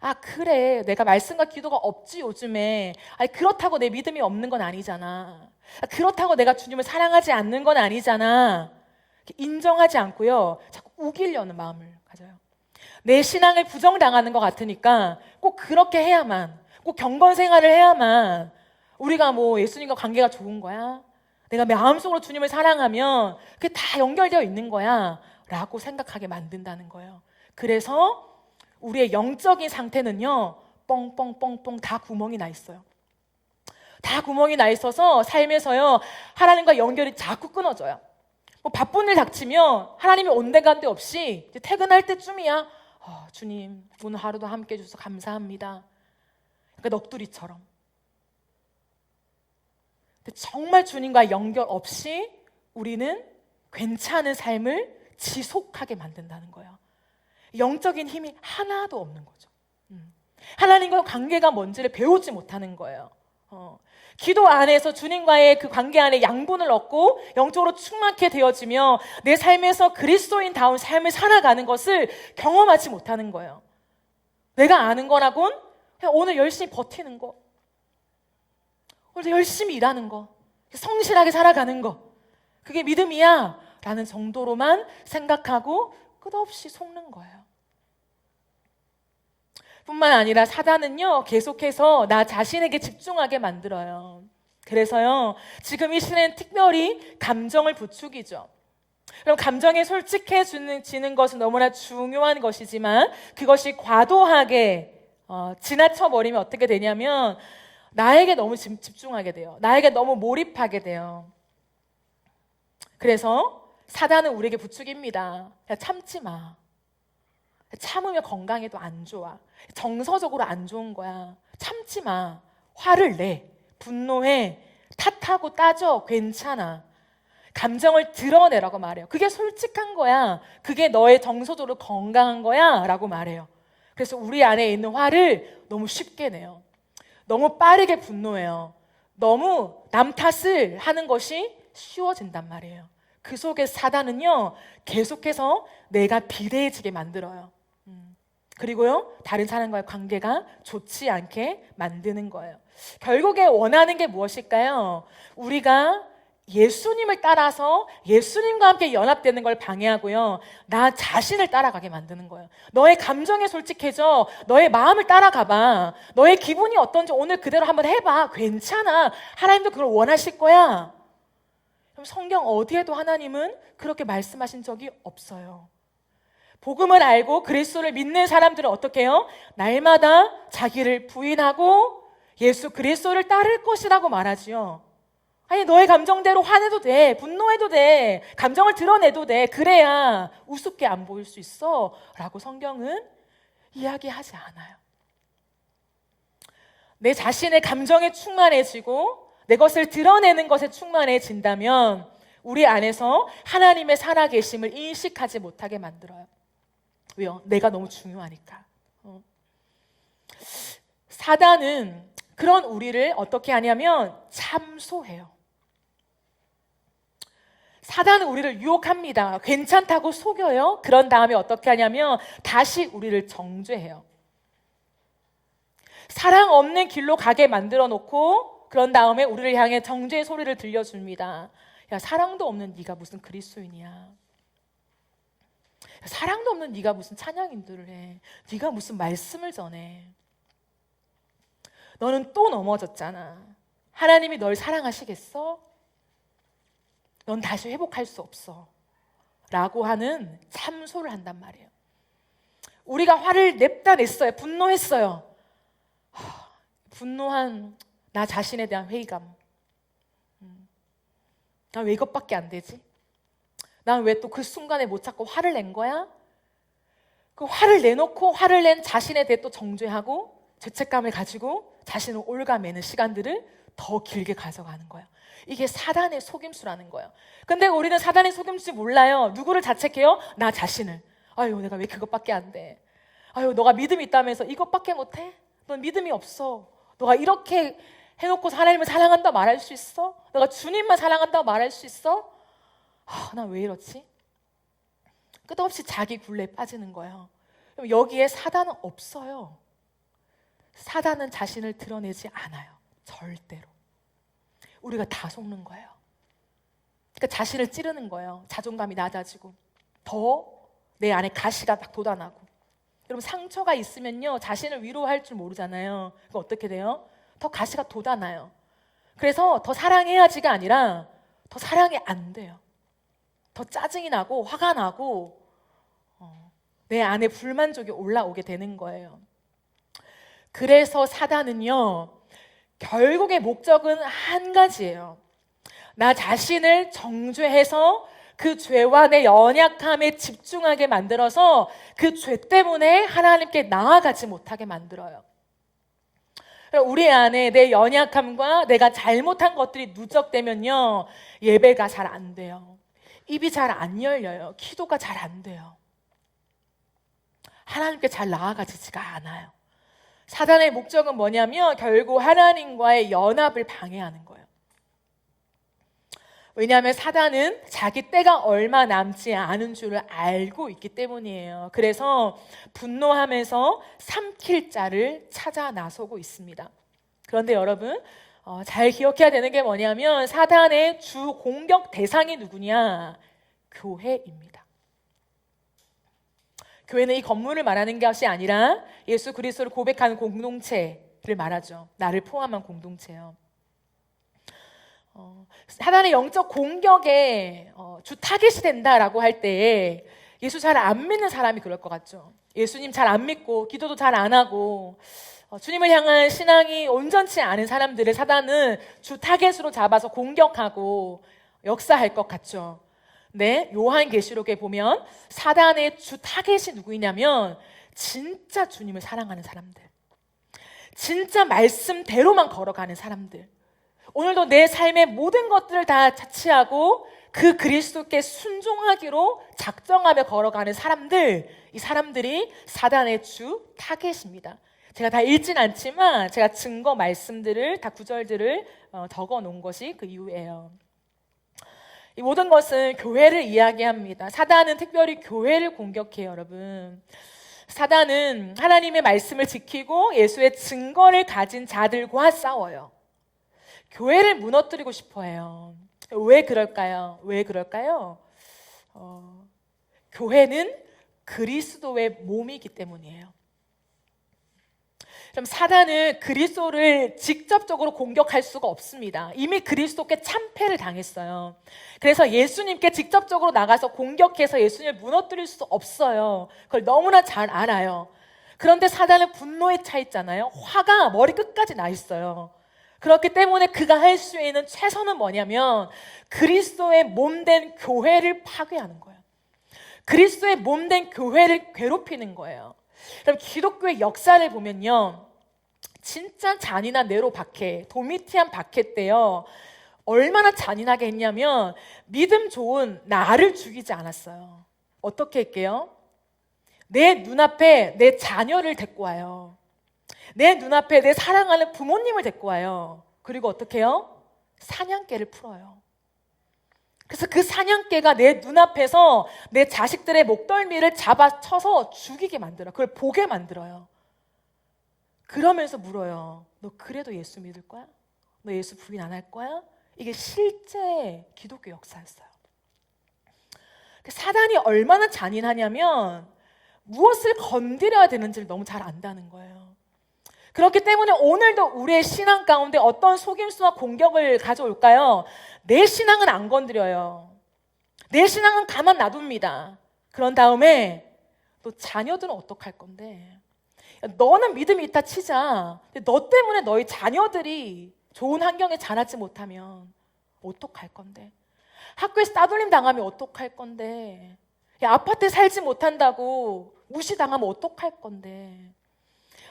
아, 그래, 내가 말씀과 기도가 없지 요즘에. 아니, 그렇다고 내 믿음이 없는 건 아니잖아. 아, 그렇다고 내가 주님을 사랑하지 않는 건 아니잖아. 인정하지 않고요, 자꾸 우기려는 마음을 가져요. 내 신앙을 부정당하는 것 같으니까 꼭 그렇게 해야만, 꼭 경건 생활을 해야만 우리가 뭐 예수님과 관계가 좋은 거야, 내가 마음속으로 주님을 사랑하면 그게 다 연결되어 있는 거야 라고 생각하게 만든다는 거예요. 그래서 우리의 영적인 상태는요, 뻥뻥뻥뻥 다 구멍이 나 있어요. 다 구멍이 나 있어서 삶에서요, 하나님과 연결이 자꾸 끊어져요. 뭐 바쁜 일 닥치면 하나님이 온데간데 없이 이제 퇴근할 때쯤이야, 주님 오늘 하루도 함께 해주셔서 감사합니다. 그러니까 넋두리처럼. 근데 정말 주님과 연결 없이 우리는 괜찮은 삶을 지속하게 만든다는 거예요. 영적인 힘이 하나도 없는 거죠. 하나님과 관계가 뭔지를 배우지 못하는 거예요. 기도 안에서 주님과의 그 관계 안에 양분을 얻고 영적으로 충만케 되어지며 내 삶에서 그리스도인다운 삶을 살아가는 것을 경험하지 못하는 거예요. 내가 아는 거라곤 그냥 오늘 열심히 버티는 거, 오늘 열심히 일하는 거, 성실하게 살아가는 거, 그게 믿음이야 라는 정도로만 생각하고 끝없이 속는 거예요. 뿐만 아니라 사단은요, 계속해서 나 자신에게 집중하게 만들어요. 그래서요, 지금 이 시대는 특별히 감정을 부추기죠. 그럼 감정에 솔직해지는 것은 너무나 중요한 것이지만 그것이 과도하게 지나쳐버리면 어떻게 되냐면 나에게 너무 집중하게 돼요. 나에게 너무 몰입하게 돼요. 그래서 사단은 우리에게 부추깁니다. 야, 참지 마. 참으면 건강에도 안 좋아. 정서적으로 안 좋은 거야. 참지 마. 화를 내. 분노해. 탓하고 따져. 괜찮아. 감정을 드러내라고 말해요. 그게 솔직한 거야. 그게 너의 정서적으로 건강한 거야 라고 말해요. 그래서 우리 안에 있는 화를 너무 쉽게 내요. 너무 빠르게 분노해요. 너무 남 탓을 하는 것이 쉬워진단 말이에요. 그 속에 사단은요, 계속해서 내가 비대해지게 만들어요. 그리고요, 다른 사람과의 관계가 좋지 않게 만드는 거예요. 결국에 원하는 게 무엇일까요? 우리가 예수님을 따라서 예수님과 함께 연합되는 걸 방해하고요, 나 자신을 따라가게 만드는 거예요. 너의 감정에 솔직해져. 너의 마음을 따라가봐. 너의 기분이 어떤지 오늘 그대로 한번 해봐. 괜찮아. 하나님도 그걸 원하실 거야. 그럼 성경 어디에도 하나님은 그렇게 말씀하신 적이 없어요. 복음을 알고 그리스도를 믿는 사람들은 어떻게 해요? 날마다 자기를 부인하고 예수 그리스도를 따를 것이라고 말하지요. 아니, 너의 감정대로 화내도 돼. 분노해도 돼. 감정을 드러내도 돼. 그래야 우습게 안 보일 수 있어 라고 성경은 이야기하지 않아요. 내 자신의 감정에 충만해지고 내 것을 드러내는 것에 충만해진다면 우리 안에서 하나님의 살아계심을 인식하지 못하게 만들어요. 왜요? 내가 너무 중요하니까. 사단은 그런 우리를 어떻게 하냐면 참소해요. 사단은 우리를 유혹합니다. 괜찮다고 속여요. 그런 다음에 어떻게 하냐면 다시 우리를 정죄해요. 사랑 없는 길로 가게 만들어 놓고 그런 다음에 우리를 향해 정죄의 소리를 들려줍니다. 야, 사랑도 없는 네가 무슨 그리스도인이야. 사랑도 없는 네가 무슨 찬양 인도를 해. 네가 무슨 말씀을 전해. 너는 또 넘어졌잖아. 하나님이 널 사랑하시겠어? 넌 다시 회복할 수 없어 라고 하는 참소를 한단 말이에요. 우리가 화를 냈다 냈어요. 분노했어요. 분노한 나 자신에 대한 회의감. 난 왜 이것밖에 안 되지? 난 왜 또 그 순간에 못 참고 화를 낸 거야? 그 화를 내놓고 화를 낸 자신에 대해 또 정죄하고 죄책감을 가지고 자신을 올가매는 시간들을 더 길게 가져가는 거예요. 이게 사단의 속임수라는 거예요. 근데 우리는 사단의 속임수 몰라요. 누구를 자책해요? 나 자신을. 아유, 내가 왜 그것밖에 안 돼? 아유, 너가 믿음이 있다면서 이것밖에 못해? 넌 믿음이 없어. 너가 이렇게 해놓고 하나님을 사랑한다 말할 수 있어? 너가 주님만 사랑한다고 말할 수 있어? 난 왜 이렇지? 끝없이 자기 굴레에 빠지는 거예요. 그럼 여기에 사단은 없어요. 사단은 자신을 드러내지 않아요. 절대로. 우리가 다 속는 거예요. 그러니까 자신을 찌르는 거예요. 자존감이 낮아지고 더 내 안에 가시가 막 돋아나고. 여러분, 상처가 있으면요, 자신을 위로할 줄 모르잖아요. 그럼 어떻게 돼요? 더 가시가 돋아나요. 그래서 더 사랑해야지가 아니라 더 사랑이 안 돼요. 더 짜증이 나고 화가 나고 내 안에 불만족이 올라오게 되는 거예요. 그래서 사단은요, 결국의 목적은 한 가지예요. 나 자신을 정죄해서 그 죄와 내 연약함에 집중하게 만들어서 그 죄 때문에 하나님께 나아가지 못하게 만들어요. 우리 안에 내 연약함과 내가 잘못한 것들이 누적되면요, 예배가 잘 안 돼요. 입이 잘 안 열려요. 기도가 잘 안 돼요. 하나님께 잘 나아가지가 않아요. 사단의 목적은 뭐냐면 결국 하나님과의 연합을 방해하는 거예요. 왜냐하면 사단은 자기 때가 얼마 남지 않은 줄을 알고 있기 때문이에요. 그래서 분노하면서 삼킬 자를 찾아 나서고 있습니다. 그런데 여러분, 잘 기억해야 되는 게 뭐냐면 사단의 주 공격 대상이 누구냐? 교회입니다. 교회는 이 건물을 말하는 것이 아니라 예수 그리스도를 고백하는 공동체를 말하죠. 나를 포함한 공동체요. 사단의 영적 공격에 주 타겟이 된다라고 할 때 예수 잘 안 믿는 사람이 그럴 것 같죠. 예수님 잘 안 믿고 기도도 잘 안 하고 주님을 향한 신앙이 온전치 않은 사람들을 사단은 주 타겟으로 잡아서 공격하고 역사할 것 같죠. 네, 요한계시록에 보면 사단의 주 타겟이 누구이냐면 진짜 주님을 사랑하는 사람들, 진짜 말씀대로만 걸어가는 사람들, 오늘도 내 삶의 모든 것들을 다 자치하고 그 그리스도께 순종하기로 작정하며 걸어가는 사람들, 이 사람들이 사단의 주 타겟입니다. 제가 다 읽진 않지만 제가 증거 말씀들을 다 구절들을 적어 놓은 것이 그 이유예요. 이 모든 것은 교회를 이야기합니다. 사단은 특별히 교회를 공격해요, 여러분. 사단은 하나님의 말씀을 지키고 예수의 증거를 가진 자들과 싸워요. 교회를 무너뜨리고 싶어 해요. 왜 그럴까요? 왜 그럴까요? 교회는 그리스도의 몸이기 때문이에요. 그럼 사단은 그리스도를 직접적으로 공격할 수가 없습니다. 이미 그리스도께 참패를 당했어요. 그래서 예수님께 직접적으로 나가서 공격해서 예수님을 무너뜨릴 수 없어요. 그걸 너무나 잘 알아요. 그런데 사단은 분노에 차 있잖아요. 화가 머리 끝까지 나 있어요. 그렇기 때문에 그가 할 수 있는 최선은 뭐냐면 그리스도의 몸된 교회를 파괴하는 거예요. 그리스도의 몸된 교회를 괴롭히는 거예요. 그럼 기독교의 역사를 보면요, 진짜 잔인한 네로 박해, 도미티안 박해 때요, 얼마나 잔인하게 했냐면 믿음 좋은 나를 죽이지 않았어요. 어떻게 할게요? 내 눈앞에 내 자녀를 데리고 와요. 내 눈앞에 내 사랑하는 부모님을 데리고 와요. 그리고 어떻게 해요? 사냥개를 풀어요. 그래서 그 사냥개가 내 눈앞에서 내 자식들의 목덜미를 잡아쳐서 죽이게 만들어요. 그걸 보게 만들어요. 그러면서 물어요. 너 그래도 예수 믿을 거야? 너 예수 부인 안 할 거야? 이게 실제 기독교 역사였어요. 사단이 얼마나 잔인하냐면 무엇을 건드려야 되는지를 너무 잘 안다는 거예요. 그렇기 때문에 오늘도 우리의 신앙 가운데 어떤 속임수와 공격을 가져올까요? 내 신앙은 안 건드려요. 내 신앙은 가만 놔둡니다. 그런 다음에 너 자녀들은 어떡할 건데? 너는 믿음이 있다 치자. 근데 너 때문에 너희 자녀들이 좋은 환경에 자라지 못하면 어떡할 건데? 학교에서 따돌림 당하면 어떡할 건데? 야, 아파트에 살지 못한다고 무시당하면 어떡할 건데?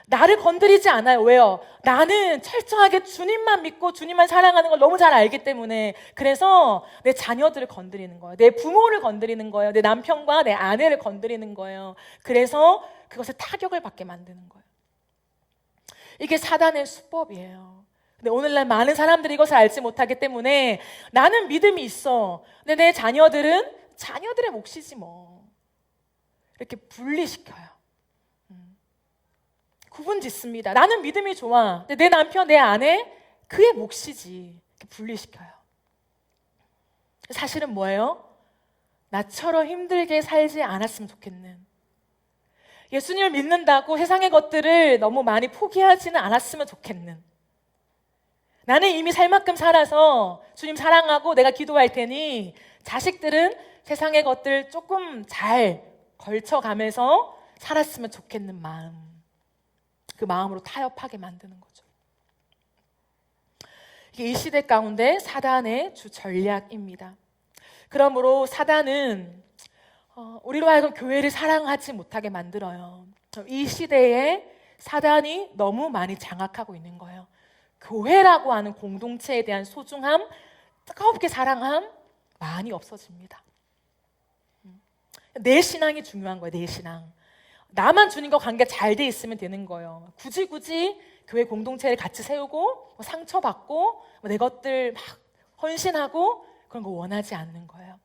나를 건드리지 않아요. 왜요? 나는 철저하게 주님만 믿고 주님만 사랑하는 걸 너무 잘 알기 때문에. 그래서 내 자녀들을 건드리는 거예요. 내 부모를 건드리는 거예요. 내 남편과 내 아내를 건드리는 거예요. 그래서 그것에 타격을 받게 만드는 거예요. 이게 사단의 수법이에요. 근데 오늘날 많은 사람들이 이것을 알지 못하기 때문에 나는 믿음이 있어. 근데 내 자녀들은 자녀들의 몫이지 뭐. 이렇게 분리시켜요. 구분 짓습니다. 나는 믿음이 좋아. 근데 내 남편, 내 아내 그의 몫이지. 이렇게 분리시켜요. 사실은 뭐예요? 나처럼 힘들게 살지 않았으면 좋겠는, 예수님을 믿는다고 세상의 것들을 너무 많이 포기하지는 않았으면 좋겠는, 나는 이미 살 만큼 살아서 주님 사랑하고 내가 기도할 테니 자식들은 세상의 것들 조금 잘 걸쳐가면서 살았으면 좋겠는 마음, 그 마음으로 타협하게 만드는 거죠. 이게 이 시대 가운데 사단의 주 전략입니다. 그러므로 사단은 우리로 하여금 교회를 사랑하지 못하게 만들어요. 이 시대에 사단이 너무 많이 장악하고 있는 거예요. 교회라고 하는 공동체에 대한 소중함, 뜨겁게 사랑함 많이 없어집니다. 내 신앙이 중요한 거예요. 내 신앙. 나만 주님과 관계가 잘 돼 있으면 되는 거예요. 굳이 교회 공동체를 같이 세우고 상처받고 내 것들 막 헌신하고 그런 거 원하지 않는 거예요.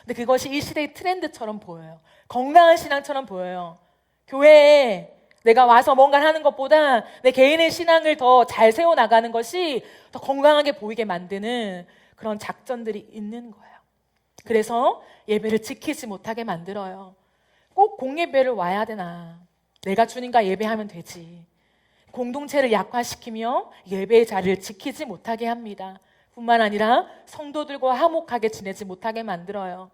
근데 그것이 이 시대의 트렌드처럼 보여요. 건강한 신앙처럼 보여요. 교회에 내가 와서 뭔가를 하는 것보다 내 개인의 신앙을 더 잘 세워나가는 것이 더 건강하게 보이게 만드는 그런 작전들이 있는 거예요. 그래서 예배를 지키지 못하게 만들어요. 꼭 공예배를 와야 되나? 내가 주님과 예배하면 되지. 공동체를 약화시키며 예배의 자리를 지키지 못하게 합니다. 뿐만 아니라 성도들과 화목하게 지내지 못하게 만들어요.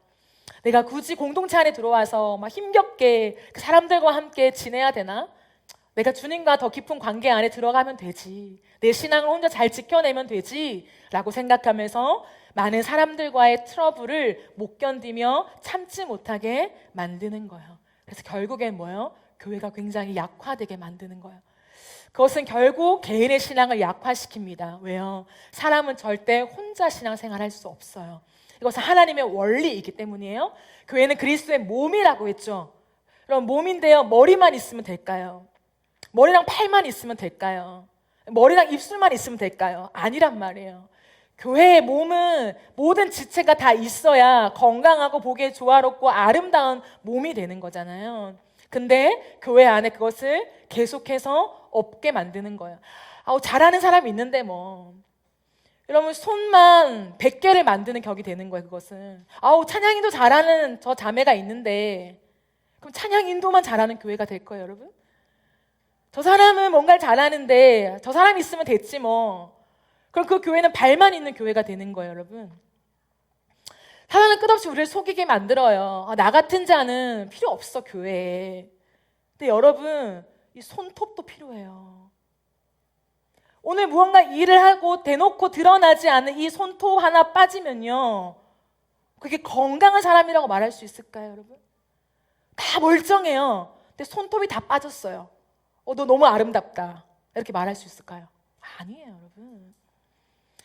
내가 굳이 공동체 안에 들어와서 막 힘겹게 그 사람들과 함께 지내야 되나? 내가 주님과 더 깊은 관계 안에 들어가면 되지. 내 신앙을 혼자 잘 지켜내면 되지 라고 생각하면서 많은 사람들과의 트러블을 못 견디며 참지 못하게 만드는 거예요. 그래서 결국엔 뭐예요? 교회가 굉장히 약화되게 만드는 거예요. 그것은 결국 개인의 신앙을 약화시킵니다. 왜요? 사람은 절대 혼자 신앙생활할 수 없어요. 이것은 하나님의 원리이기 때문이에요. 교회는 그리스도의 몸이라고 했죠. 그럼 몸인데요, 머리만 있으면 될까요? 머리랑 팔만 있으면 될까요? 머리랑 입술만 있으면 될까요? 아니란 말이에요. 교회의 몸은 모든 지체가 다 있어야 건강하고 보기에 조화롭고 아름다운 몸이 되는 거잖아요. 근데 교회 안에 그것을 계속해서 없게 만드는 거예요. 잘하는 사람이 있는데 뭐. 여러분 손만 100개를 만드는 격이 되는 거예요. 그것은. 찬양인도 잘하는 저 자매가 있는데 그럼 찬양인도만 잘하는 교회가 될 거예요, 여러분? 저 사람은 뭔가를 잘하는데 저 사람이 있으면 됐지 뭐. 그럼 그 교회는 발만 있는 교회가 되는 거예요, 여러분. 사단은 끝없이 우리를 속이게 만들어요. 나 같은 자는 필요 없어, 교회에. 근데 여러분, 이 손톱도 필요해요. 오늘 무언가 일을 하고 대놓고 드러나지 않은 이 손톱 하나 빠지면요, 그게 건강한 사람이라고 말할 수 있을까요, 여러분? 다 멀쩡해요. 근데 손톱이 다 빠졌어요. 너 너무 아름답다. 이렇게 말할 수 있을까요? 아니에요, 여러분.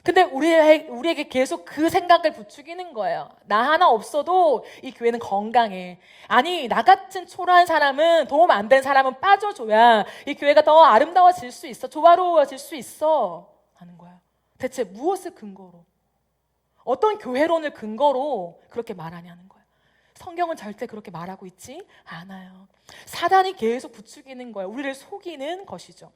근데 우리에게 계속 그 생각을 부추기는 거예요. 나 하나 없어도 이 교회는 건강해. 아니, 나 같은 초라한 사람은, 도움 안 된 사람은 빠져줘야 이 교회가 더 아름다워질 수 있어. 조화로워질 수 있어. 하는 거예요. 대체 무엇을 근거로? 어떤 교회론을 근거로 그렇게 말하냐는 거예요. 성경은 절대 그렇게 말하고 있지 않아요. 사단이 계속 부추기는 거예요. 우리를 속이는 것이죠.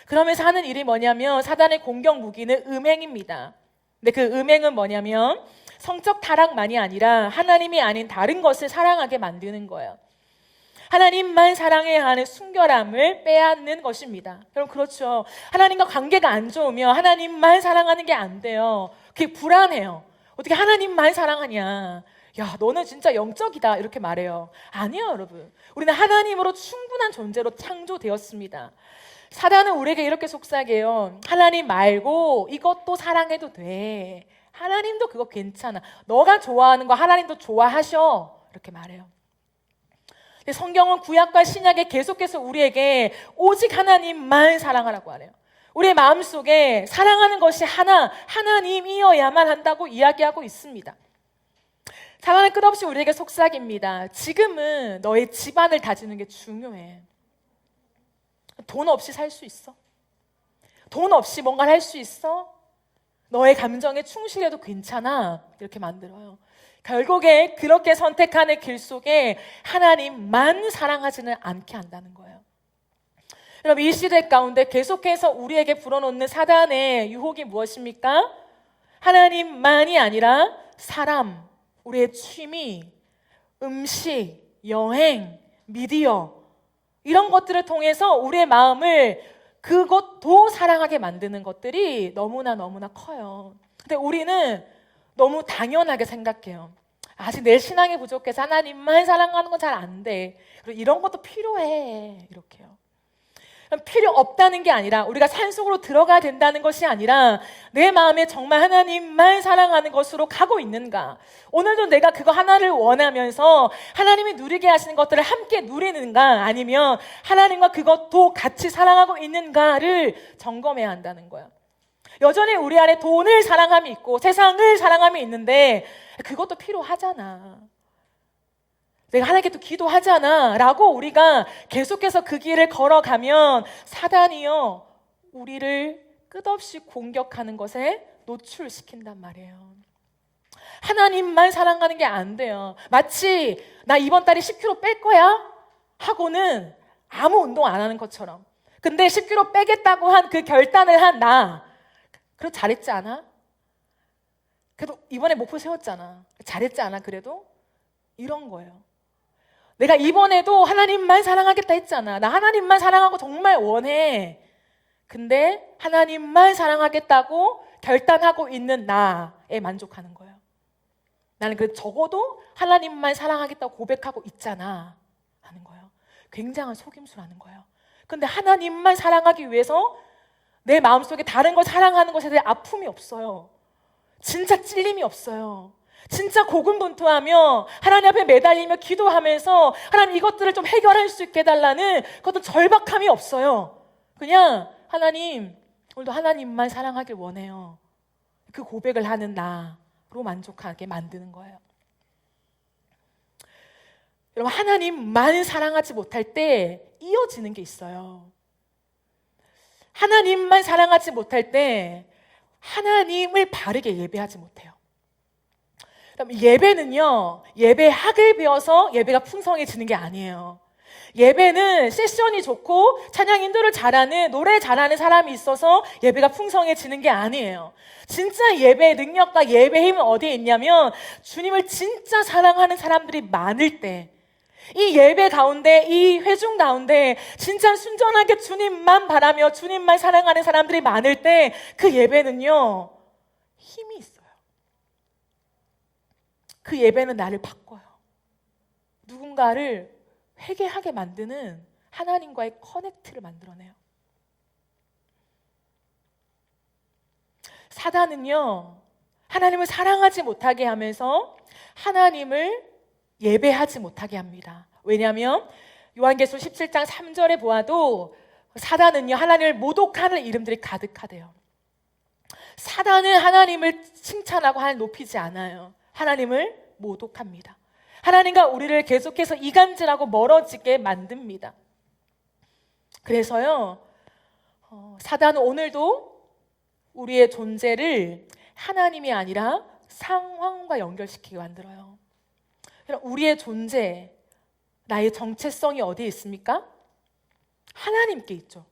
그러면서 하는 일이 뭐냐면 사단의 공격 무기는 음행입니다. 근데 그 음행은 뭐냐면 성적 타락만이 아니라 하나님이 아닌 다른 것을 사랑하게 만드는 거예요. 하나님만 사랑해야 하는 순결함을 빼앗는 것입니다. 여러분 그렇죠. 하나님과 관계가 안 좋으면 하나님만 사랑하는 게 안 돼요. 그게 불안해요. 어떻게 하나님만 사랑하냐. 야, 너는 진짜 영적이다 이렇게 말해요. 아니요, 여러분. 우리는 하나님으로 충분한 존재로 창조되었습니다. 사단은 우리에게 이렇게 속삭여요. 하나님 말고 이것도 사랑해도 돼. 하나님도 그거 괜찮아. 너가 좋아하는 거 하나님도 좋아하셔. 이렇게 말해요. 근데 성경은 구약과 신약에 계속해서 우리에게 오직 하나님만 사랑하라고 하네요. 우리의 마음속에 사랑하는 것이 하나님이어야만 한다고 이야기하고 있습니다. 사단은 끝없이 우리에게 속삭입니다. 지금은 너의 집안을 다지는 게 중요해. 돈 없이 살 수 있어? 돈 없이 뭔가를 할 수 있어? 너의 감정에 충실해도 괜찮아. 이렇게 만들어요. 결국에 그렇게 선택하는 길 속에 하나님만 사랑하지는 않게 한다는 거예요. 여러분 이 시대 가운데 계속해서 우리에게 불어넣는 사단의 유혹이 무엇입니까? 하나님만이 아니라 사람, 우리의 취미, 음식, 여행, 미디어 이런 것들을 통해서 우리의 마음을 그것도 사랑하게 만드는 것들이 너무나 커요. 근데 우리는 너무 당연하게 생각해요. 아직 내 신앙이 부족해서 하나님만 사랑하는 건 잘 안 돼. 그리고 이런 것도 필요해. 이렇게요. 필요 없다는 게 아니라 우리가 산속으로 들어가야 된다는 것이 아니라 내 마음에 정말 하나님만 사랑하는 것으로 가고 있는가? 오늘도 내가 그거 하나를 원하면서 하나님이 누리게 하시는 것들을 함께 누리는가? 아니면 하나님과 그것도 같이 사랑하고 있는가를 점검해야 한다는 거야. 여전히 우리 안에 돈을 사랑함이 있고 세상을 사랑함이 있는데 그것도 필요하잖아. 내가 하나님께 또 기도하잖아 라고 우리가 계속해서 그 길을 걸어가면 사단이요 우리를 끝없이 공격하는 것에 노출시킨단 말이에요. 하나님만 사랑하는 게 안 돼요. 마치 나 이번 달에 10kg 뺄 거야 하고는 아무 운동 안 하는 것처럼. 근데 10kg 빼겠다고 한 그 결단을 한 나, 그래도 잘했지 않아? 그래도 이번에 목표 세웠잖아. 잘했지 않아? 그래도? 이런 거예요. 내가 이번에도 하나님만 사랑하겠다 했잖아. 나 하나님만 사랑하고 정말 원해. 근데 하나님만 사랑하겠다고 결단하고 있는 나에 만족하는 거예요. 나는 그 적어도 하나님만 사랑하겠다고 고백하고 있잖아 하는 거예요. 굉장한 속임수라는 거예요. 근데 하나님만 사랑하기 위해서 내 마음속에 다른 걸 사랑하는 것에 대해 아픔이 없어요. 진짜 찔림이 없어요. 진짜 고군분투하며 하나님 앞에 매달리며 기도하면서 하나님 이것들을 좀 해결할 수 있게 해달라는 그것도 절박함이 없어요. 그냥 하나님, 오늘도 하나님만 사랑하길 원해요. 그 고백을 하는 나로 만족하게 만드는 거예요. 여러분, 하나님만 사랑하지 못할 때 이어지는 게 있어요. 하나님만 사랑하지 못할 때 하나님을 바르게 예배하지 못해요. 그럼 예배는요, 예배학을 배워서 예배가 풍성해지는 게 아니에요. 예배는 세션이 좋고 찬양 인도를 잘하는, 노래 잘하는 사람이 있어서 예배가 풍성해지는 게 아니에요. 진짜 예배의 능력과 예배의 힘은 어디에 있냐면 주님을 진짜 사랑하는 사람들이 많을 때, 이 예배 가운데, 이 회중 가운데 진짜 순전하게 주님만 바라며 주님만 사랑하는 사람들이 많을 때 그 예배는요, 힘이 있어요. 그 예배는 나를 바꿔요. 누군가를 회개하게 만드는 하나님과의 커넥트를 만들어내요. 사단은요, 하나님을 사랑하지 못하게 하면서 하나님을 예배하지 못하게 합니다. 왜냐하면 요한계시록 17장 3절에 보아도 사단은요, 하나님을 모독하는 이름들이 가득하대요. 사단은 하나님을 칭찬하고 하나님 높이지 않아요. 하나님을 모독합니다. 하나님과 우리를 계속해서 이간질하고 멀어지게 만듭니다. 그래서요, 사단은 오늘도 우리의 존재를 하나님이 아니라 상황과 연결시키게 만들어요. 우리의 존재, 나의 정체성이 어디에 있습니까? 하나님께 있죠.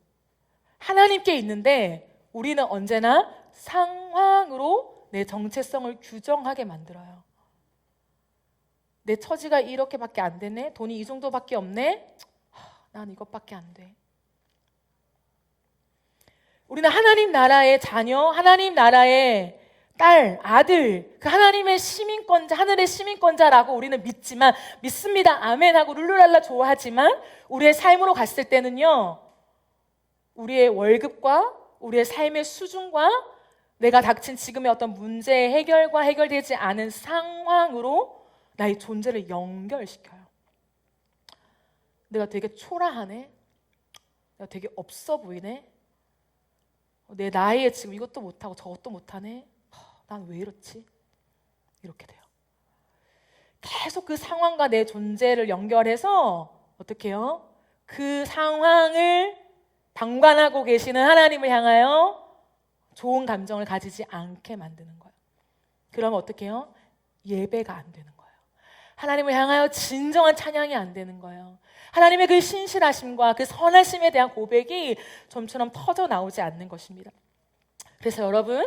하나님께 있는데 우리는 언제나 상황으로 내 정체성을 규정하게 만들어요. 내 처지가 이렇게밖에 안 되네? 돈이 이 정도밖에 없네? 난 이것밖에 안 돼. 우리는 하나님 나라의 자녀, 하나님 나라의 딸, 아들, 그 하나님의 시민권자, 하늘의 시민권자라고 우리는 믿습니다. 아멘 하고 룰루랄라 좋아하지만 우리의 삶으로 갔을 때는요, 우리의 월급과 우리의 삶의 수준과 내가 닥친 지금의 어떤 문제의 해결과 해결되지 않은 상황으로 나의 존재를 연결시켜요. 내가 되게 초라하네? 내가 되게 없어 보이네? 내 나이에 지금 이것도 못하고 저것도 못하네? 난 왜 이렇지? 이렇게 돼요. 계속 그 상황과 내 존재를 연결해서 어떻게 해요? 그 상황을 방관하고 계시는 하나님을 향하여 좋은 감정을 가지지 않게 만드는 거예요. 그러면 어떻게 해요? 예배가 안 되는 거예요. 하나님을 향하여 진정한 찬양이 안 되는 거예요. 하나님의 그 신실하심과 그 선하심에 대한 고백이 좀처럼 터져 나오지 않는 것입니다. 그래서 여러분,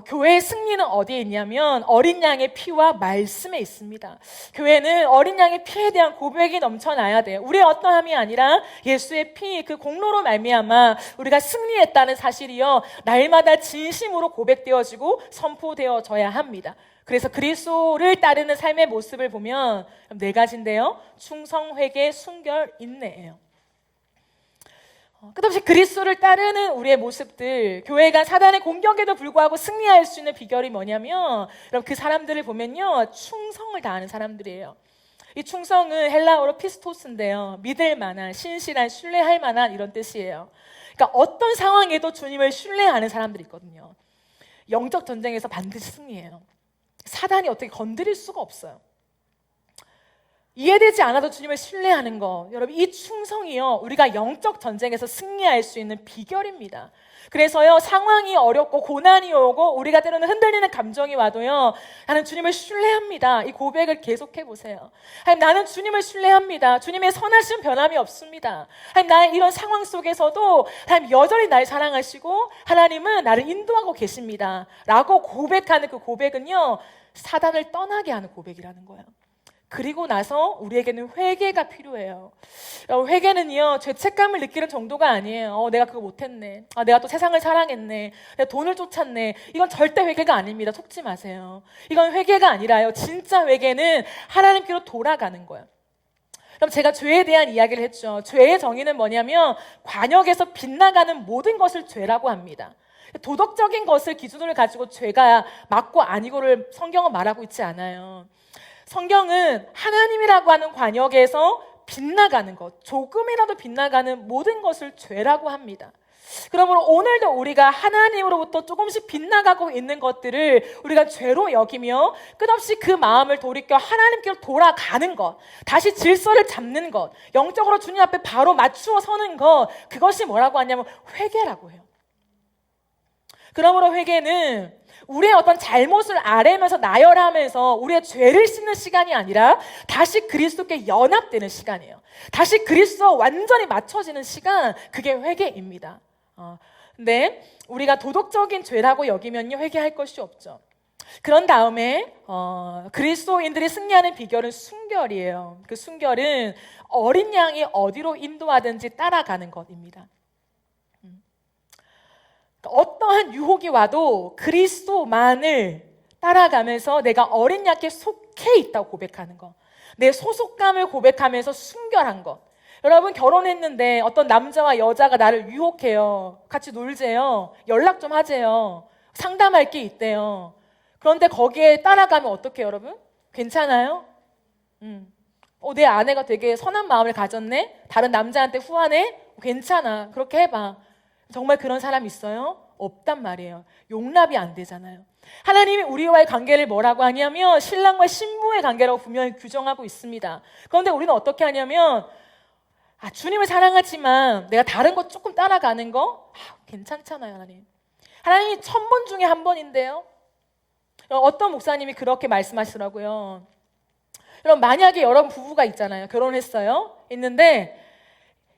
교회의 승리는 어디에 있냐면 어린 양의 피와 말씀에 있습니다. 교회는 어린 양의 피에 대한 고백이 넘쳐나야 돼요. 우리의 어떠함이 아니라 예수의 피, 그 공로로 말미암아 우리가 승리했다는 사실이요, 날마다 진심으로 고백되어지고 선포되어져야 합니다. 그래서 그리스도를 따르는 삶의 모습을 보면 네 가지인데요. 충성, 회개, 순결, 인내예요. 끝없이 그리스도를 따르는 우리의 모습들, 교회가 사단의 공격에도 불구하고 승리할 수 있는 비결이 뭐냐면, 여러분, 그 사람들을 보면요, 충성을 다하는 사람들이에요. 이 충성은 헬라어로 피스토스인데요, 믿을 만한, 신실한, 신뢰할 만한 이런 뜻이에요. 그러니까 어떤 상황에도 주님을 신뢰하는 사람들이 있거든요. 영적 전쟁에서 반드시 승리해요. 사단이 어떻게 건드릴 수가 없어요. 이해되지 않아도 주님을 신뢰하는 거, 여러분 이 충성이요 우리가 영적 전쟁에서 승리할 수 있는 비결입니다. 그래서요 상황이 어렵고 고난이 오고 우리가 때로는 흔들리는 감정이 와도요 나는 주님을 신뢰합니다. 이 고백을 계속해 보세요. 하나님, 나는 주님을 신뢰합니다. 주님의 선하신 변함이 없습니다. 하나님, 나의 이런 상황 속에서도 하나님 여전히 날 사랑하시고 하나님은 나를 인도하고 계십니다 라고 고백하는 그 고백은요 사단을 떠나게 하는 고백이라는 거예요. 그리고 나서 우리에게는 회개가 필요해요. 회개는요 죄책감을 느끼는 정도가 아니에요. 내가 그거 못했네. 내가 또 세상을 사랑했네. 내가 돈을 쫓았네. 이건 절대 회개가 아닙니다. 속지 마세요. 이건 회개가 아니라요 진짜 회개는 하나님께로 돌아가는 거예요. 그럼 제가 죄에 대한 이야기를 했죠. 죄의 정의는 뭐냐면 관역에서 빗나가는 모든 것을 죄라고 합니다. 도덕적인 것을 기준으로 가지고 죄가 맞고 아니고를 성경은 말하고 있지 않아요. 성경은 하나님이라고 하는 관역에서 빗나가는 것, 조금이라도 빗나가는 모든 것을 죄라고 합니다. 그러므로 오늘도 우리가 하나님으로부터 조금씩 빗나가고 있는 것들을 우리가 죄로 여기며 끝없이 그 마음을 돌이켜 하나님께로 돌아가는 것, 다시 질서를 잡는 것, 영적으로 주님 앞에 바로 맞추어 서는 것, 그것이 뭐라고 하냐면 회개라고 해요. 그러므로 회개는 우리의 어떤 잘못을 아뢰면서 나열하면서 우리의 죄를 씻는 시간이 아니라 다시 그리스도께 연합되는 시간이에요. 다시 그리스도와 완전히 맞춰지는 시간, 그게 회개입니다. 근데 우리가 도덕적인 죄라고 여기면요 회개할 것이 없죠. 그런 다음에 그리스도인들이 승리하는 비결은 순결이에요. 그 순결은 어린 양이 어디로 인도하든지 따라가는 것입니다. 어떠한 유혹이 와도 그리스도만을 따라가면서 내가 어린 양께 속해 있다고 고백하는 것, 내 소속감을 고백하면서 순결한 것. 여러분 결혼했는데 어떤 남자와 여자가 나를 유혹해요. 같이 놀재요. 연락 좀 하재요. 상담할 게 있대요. 그런데 거기에 따라가면 어떡해요 여러분? 괜찮아요? 내 아내가 되게 선한 마음을 가졌네? 다른 남자한테 후하네? 괜찮아. 그렇게 해봐. 정말 그런 사람 있어요? 없단 말이에요. 용납이 안 되잖아요. 하나님이 우리와의 관계를 뭐라고 하냐면 신랑과 신부의 관계라고 분명히 규정하고 있습니다. 그런데 우리는 어떻게 하냐면 주님을 사랑하지만 내가 다른 거 조금 따라가는 거 괜찮잖아요. 하나님이 1000번 중에 한 번인데요. 어떤 목사님이 그렇게 말씀하시더라고요. 여러분 만약에 여러분 부부가 있잖아요. 결혼했어요. 있는데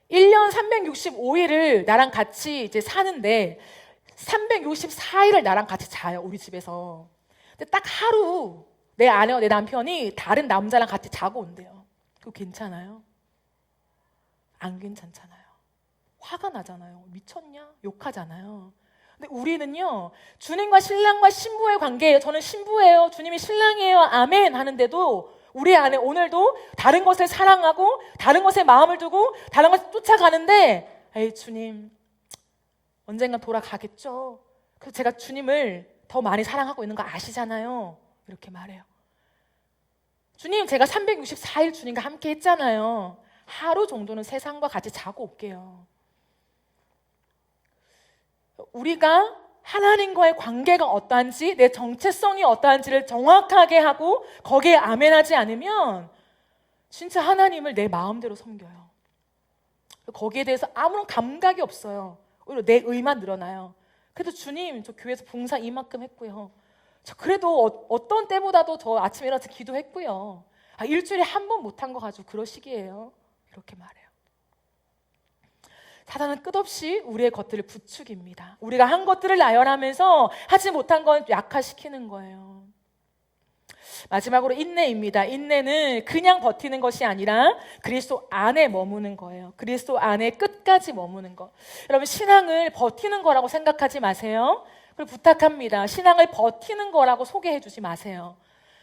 1년 365일을 나랑 같이 이제 사는데 364일을 나랑 같이 자요. 우리 집에서. 근데 딱 하루 내 아내와 내 남편이 다른 남자랑 같이 자고 온대요. 그거 괜찮아요? 안 괜찮잖아요. 화가 나잖아요. 미쳤냐? 욕하잖아요. 근데 우리는요 주님과 신랑과 신부의 관계예요. 저는 신부예요. 주님이 신랑이에요. 아멘 하는데도 우리 안에 오늘도 다른 것을 사랑하고 다른 것에 마음을 두고 다른 것을 쫓아가는데 에이 주님 언젠간 돌아가겠죠. 그래서 제가 주님을 더 많이 사랑하고 있는 거 아시잖아요. 이렇게 말해요. 주님 제가 364일 주님과 함께 했잖아요. 하루 정도는 세상과 같이 자고 올게요. 우리가 하나님과의 관계가 어떠한지 내 정체성이 어떠한지를 정확하게 하고 거기에 아멘하지 않으면 진짜 하나님을 내 마음대로 섬겨요. 거기에 대해서 아무런 감각이 없어요. 오히려 내 의만 늘어나요. 그래도 주님 저 교회에서 봉사 이만큼 했고요. 저 그래도 어떤 때보다도 저 아침에 일어나서 기도했고요. 일주일에 한 번 못한 거 가지고 그러시기에요. 이렇게 말해요. 사단은 끝없이 우리의 것들을 부추깁니다. 우리가 한 것들을 나열하면서 하지 못한 건 약화시키는 거예요. 마지막으로 인내입니다. 인내는 그냥 버티는 것이 아니라 그리스도 안에 머무는 거예요. 그리스도 안에 끝까지 머무는 것. 여러분 신앙을 버티는 거라고 생각하지 마세요. 그리고 부탁합니다. 신앙을 버티는 거라고 소개해 주지 마세요.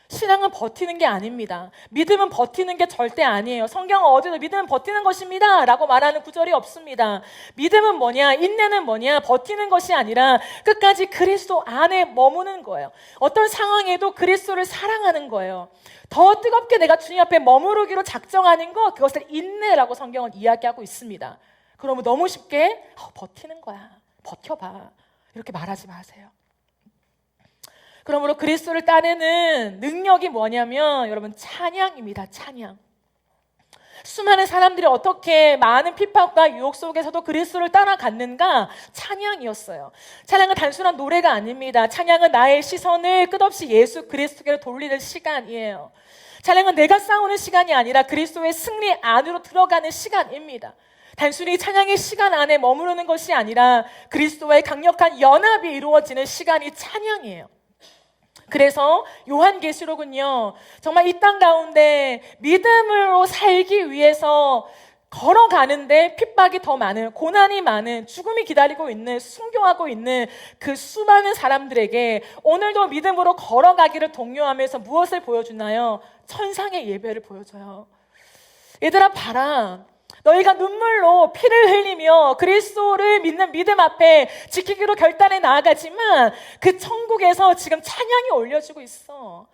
신앙은 버티는 게 아닙니다. 믿음은 버티는 게 절대 아니에요. 성경은 어디도 믿음은 버티는 것입니다 라고 말하는 구절이 없습니다. 믿음은 뭐냐, 인내는 뭐냐, 버티는 것이 아니라 끝까지 그리스도 안에 머무는 거예요. 어떤 상황에도 그리스도를 사랑하는 거예요. 더 뜨겁게 내가 주님 앞에 머무르기로 작정하는 것, 그것을 인내라고 성경은 이야기하고 있습니다. 그러면 너무 쉽게 버티는 거야, 버텨봐 이렇게 말하지 마세요. 그러므로 그리스도를 따르는 능력이 뭐냐면 여러분 찬양입니다. 찬양. 수많은 사람들이 어떻게 많은 핍박과 유혹 속에서도 그리스도를 따라갔는가? 찬양이었어요. 찬양은 단순한 노래가 아닙니다. 찬양은 나의 시선을 끝없이 예수 그리스도께로 돌리는 시간이에요. 찬양은 내가 싸우는 시간이 아니라 그리스도의 승리 안으로 들어가는 시간입니다. 단순히 찬양의 시간 안에 머무르는 것이 아니라 그리스도와의 강력한 연합이 이루어지는 시간이 찬양이에요. 그래서 요한계시록은요, 정말 이 땅 가운데 믿음으로 살기 위해서 걸어가는데 핍박이 더 많은, 고난이 많은, 죽음이 기다리고 있는, 순교하고 있는 그 수많은 사람들에게 오늘도 믿음으로 걸어가기를 독려하면서 무엇을 보여주나요? 천상의 예배를 보여줘요. 얘들아 봐라, 너희가 눈물로 피를 흘리며 그리스도를 믿는 믿음 앞에 지키기로 결단해 나아가지만 그 천국에서 지금 찬양이 올려지고 있어.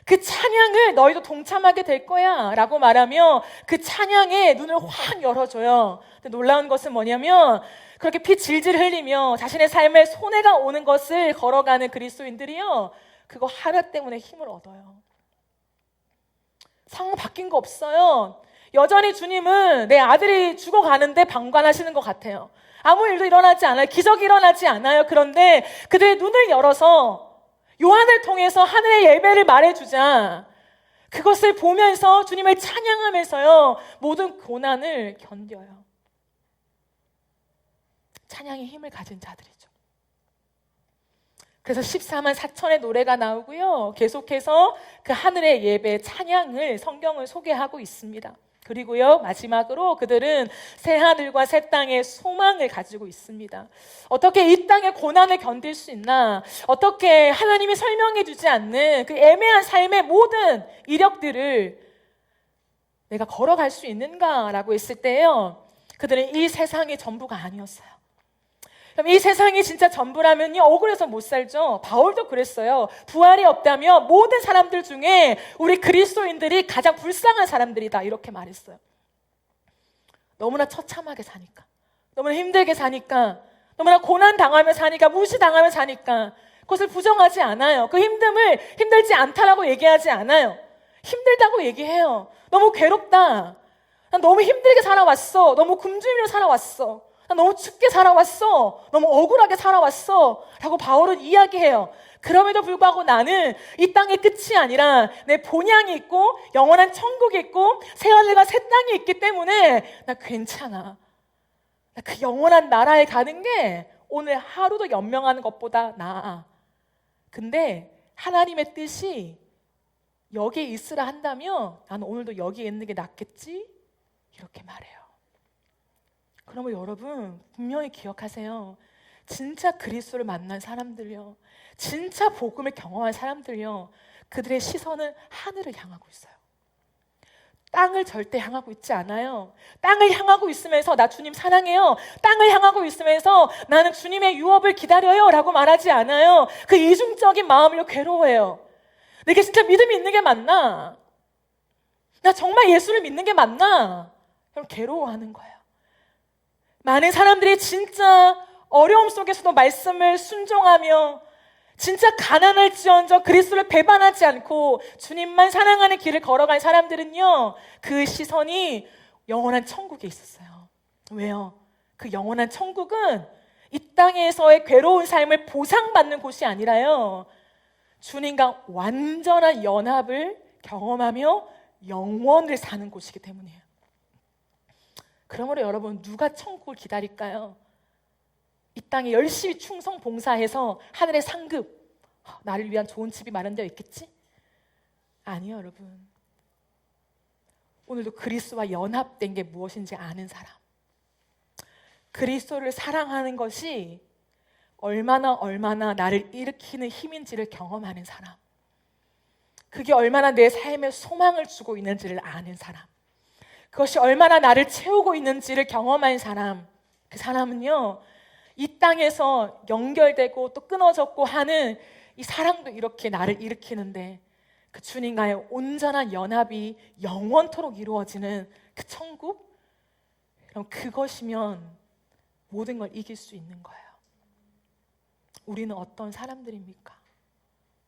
그 찬양을 너희도 동참하게 될 거야 라고 말하며 그 찬양에 눈을 확 열어줘요. 근데 놀라운 것은 뭐냐면 그렇게 피 질질 흘리며 자신의 삶에 손해가 오는 것을 걸어가는 그리스도인들이요, 그거 하나 때문에 힘을 얻어요. 상황 바뀐 거 없어요. 여전히 주님은 내 아들이 죽어가는데 방관하시는 것 같아요. 아무 일도 일어나지 않아요. 기적이 일어나지 않아요. 그런데 그들의 눈을 열어서 요한을 통해서 하늘의 예배를 말해주자. 그것을 보면서 주님을 찬양하면서요, 모든 고난을 견뎌요. 찬양의 힘을 가진 자들이죠. 그래서 14만 4천의 노래가 나오고요, 계속해서 그 하늘의 예배 찬양을 성경을 소개하고 있습니다. 그리고요, 마지막으로 그들은 새 하늘과 새 땅의 소망을 가지고 있습니다. 어떻게 이 땅의 고난을 견딜 수 있나? 어떻게 하나님이 설명해 주지 않는 그 애매한 삶의 모든 이력들을 내가 걸어갈 수 있는가라고 했을 때요, 그들은 이 세상이 전부가 아니었어요. 그럼 이 세상이 진짜 전부라면요, 억울해서 못 살죠. 바울도 그랬어요. 부활이 없다면 모든 사람들 중에 우리 그리스도인들이 가장 불쌍한 사람들이다, 이렇게 말했어요. 너무나 처참하게 사니까, 너무나 힘들게 사니까, 너무나 고난 당하며 사니까, 무시당하며 사니까 그것을 부정하지 않아요. 그 힘듦을 힘들지 않다라고 얘기하지 않아요. 힘들다고 얘기해요. 너무 괴롭다, 난 너무 힘들게 살아왔어, 너무 굶주리며 살아왔어, 난 너무 춥게 살아왔어, 너무 억울하게 살아왔어 라고 바울은 이야기해요. 그럼에도 불구하고 나는 이 땅의 끝이 아니라 내 본향이 있고 영원한 천국이 있고 새하늘과 새 땅이 있기 때문에 나 괜찮아. 나 그 영원한 나라에 가는 게 오늘 하루도 연명하는 것보다 나아. 근데 하나님의 뜻이 여기에 있으라 한다면 나는 오늘도 여기에 있는 게 낫겠지? 이렇게 말해요. 그러면 여러분 분명히 기억하세요. 진짜 그리스도를 만난 사람들요, 진짜 복음을 경험한 사람들요, 그들의 시선은 하늘을 향하고 있어요. 땅을 절대 향하고 있지 않아요. 땅을 향하고 있으면서 나 주님 사랑해요, 땅을 향하고 있으면서 나는 주님의 유업을 기다려요 라고 말하지 않아요. 그 이중적인 마음으로 괴로워해요. 내게 진짜 믿음이 있는 게 맞나? 나 정말 예수를 믿는 게 맞나? 그럼 괴로워하는 거예요. 많은 사람들이 진짜 어려움 속에서도 말씀을 순종하며 진짜 가난할지언정 그리스도를 배반하지 않고 주님만 사랑하는 길을 걸어간 사람들은요, 그 시선이 영원한 천국에 있었어요. 왜요? 그 영원한 천국은 이 땅에서의 괴로운 삶을 보상받는 곳이 아니라요, 주님과 완전한 연합을 경험하며 영원을 사는 곳이기 때문이에요. 그러므로 여러분, 누가 천국을 기다릴까요? 이 땅에 열심히 충성 봉사해서 하늘의 상급, 나를 위한 좋은 집이 마련되어 있겠지? 아니요, 여러분. 오늘도 그리스도와 연합된 게 무엇인지 아는 사람, 그리스도를 사랑하는 것이 얼마나 나를 일으키는 힘인지를 경험하는 사람, 그게 얼마나 내 삶에 소망을 주고 있는지를 아는 사람, 그것이 얼마나 나를 채우고 있는지를 경험한 사람, 그 사람은요, 이 땅에서 연결되고 또 끊어졌고 하는 이 사랑도 이렇게 나를 일으키는데 그 주님과의 온전한 연합이 영원토록 이루어지는 그 천국, 그럼 그것이면 모든 걸 이길 수 있는 거예요. 우리는 어떤 사람들입니까?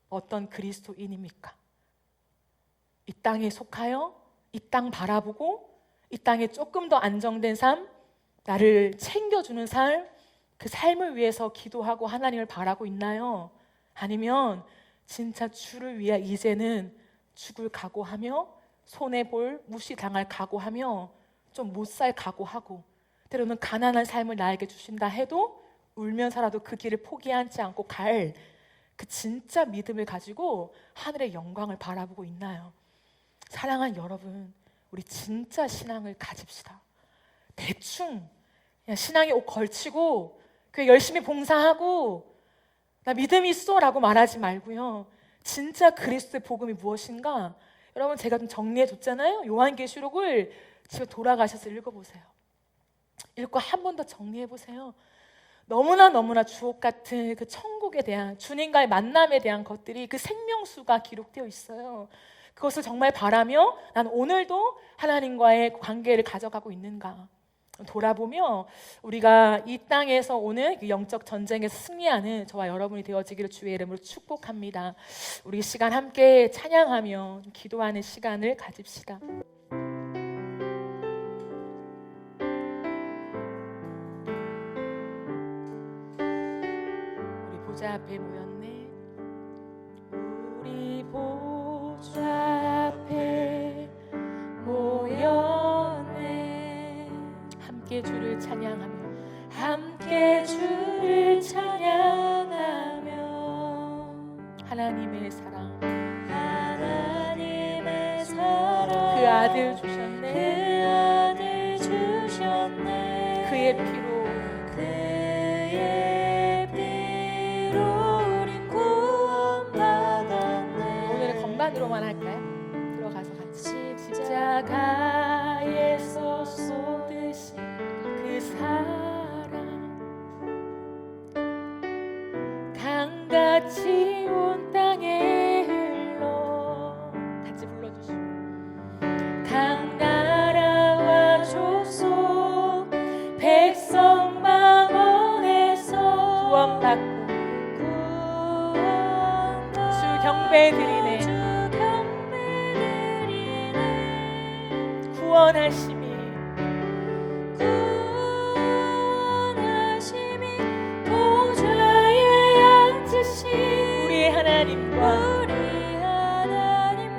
어떤 그리스도인입니까? 이 땅에 속하여 이 땅 바라보고 이 이 땅에 조금 더 안정된 삶, 나를 챙겨주는 삶, 그 삶을 위해서 기도하고 하나님을 바라고 있나요? 아니면 진짜 주를 위해 이제는 죽을 각오하며 손해볼, 무시당할 각오하며 좀 못 살 각오하고 때로는 가난한 삶을 나에게 주신다 해도 울면서라도 그 길을 포기하지 않고 갈 그 진짜 믿음을 가지고 하늘의 영광을 바라보고 있나요? 사랑하는 여러분, 우리 진짜 신앙을 가집시다. 대충 그냥 신앙에 옷 걸치고 교회 열심히 봉사하고 나 믿음이 있어 라고 말하지 말고요, 진짜 그리스도의 복음이 무엇인가, 여러분 제가 좀 정리해 줬잖아요. 요한계시록을 집에 돌아가셔서 읽어보세요. 읽고 한 번 더 정리해 보세요. 너무나 주옥 같은 그 천국에 대한, 주님과의 만남에 대한 것들이 그 생명수가 기록되어 있어요. 그것을 정말 바라며 난 오늘도 하나님과의 관계를 가져가고 있는가 돌아보며 우리가 이 땅에서 오는 그 영적 전쟁에서 승리하는 저와 여러분이 되어지기를 주의 이름으로 축복합니다. 우리 시간 함께 찬양하며 기도하는 시간을 가집시다. 우리 보좌 앞에 모였네. 우리 보좌 앞에 모였네. 함께 주를 찬양하며, 함께 주를 찬양하며, 하나님의 사랑, 하나님의 사랑, 그 아들 주셨네, 그 아들 주셨네, 그의 피로, 그의 피로 우린 구원받았네. 오늘은 건반으로만 할까요? 들어가서 같이. 십자가에서 쏟으신 그 사랑, 강같이 온 땅에 흘러, 같이 불러주시고, 강나라와 족속 백성 망원에서 구원받고 주 경배드리네. 구원하심이 보좌에 앉으신 우리 하나님과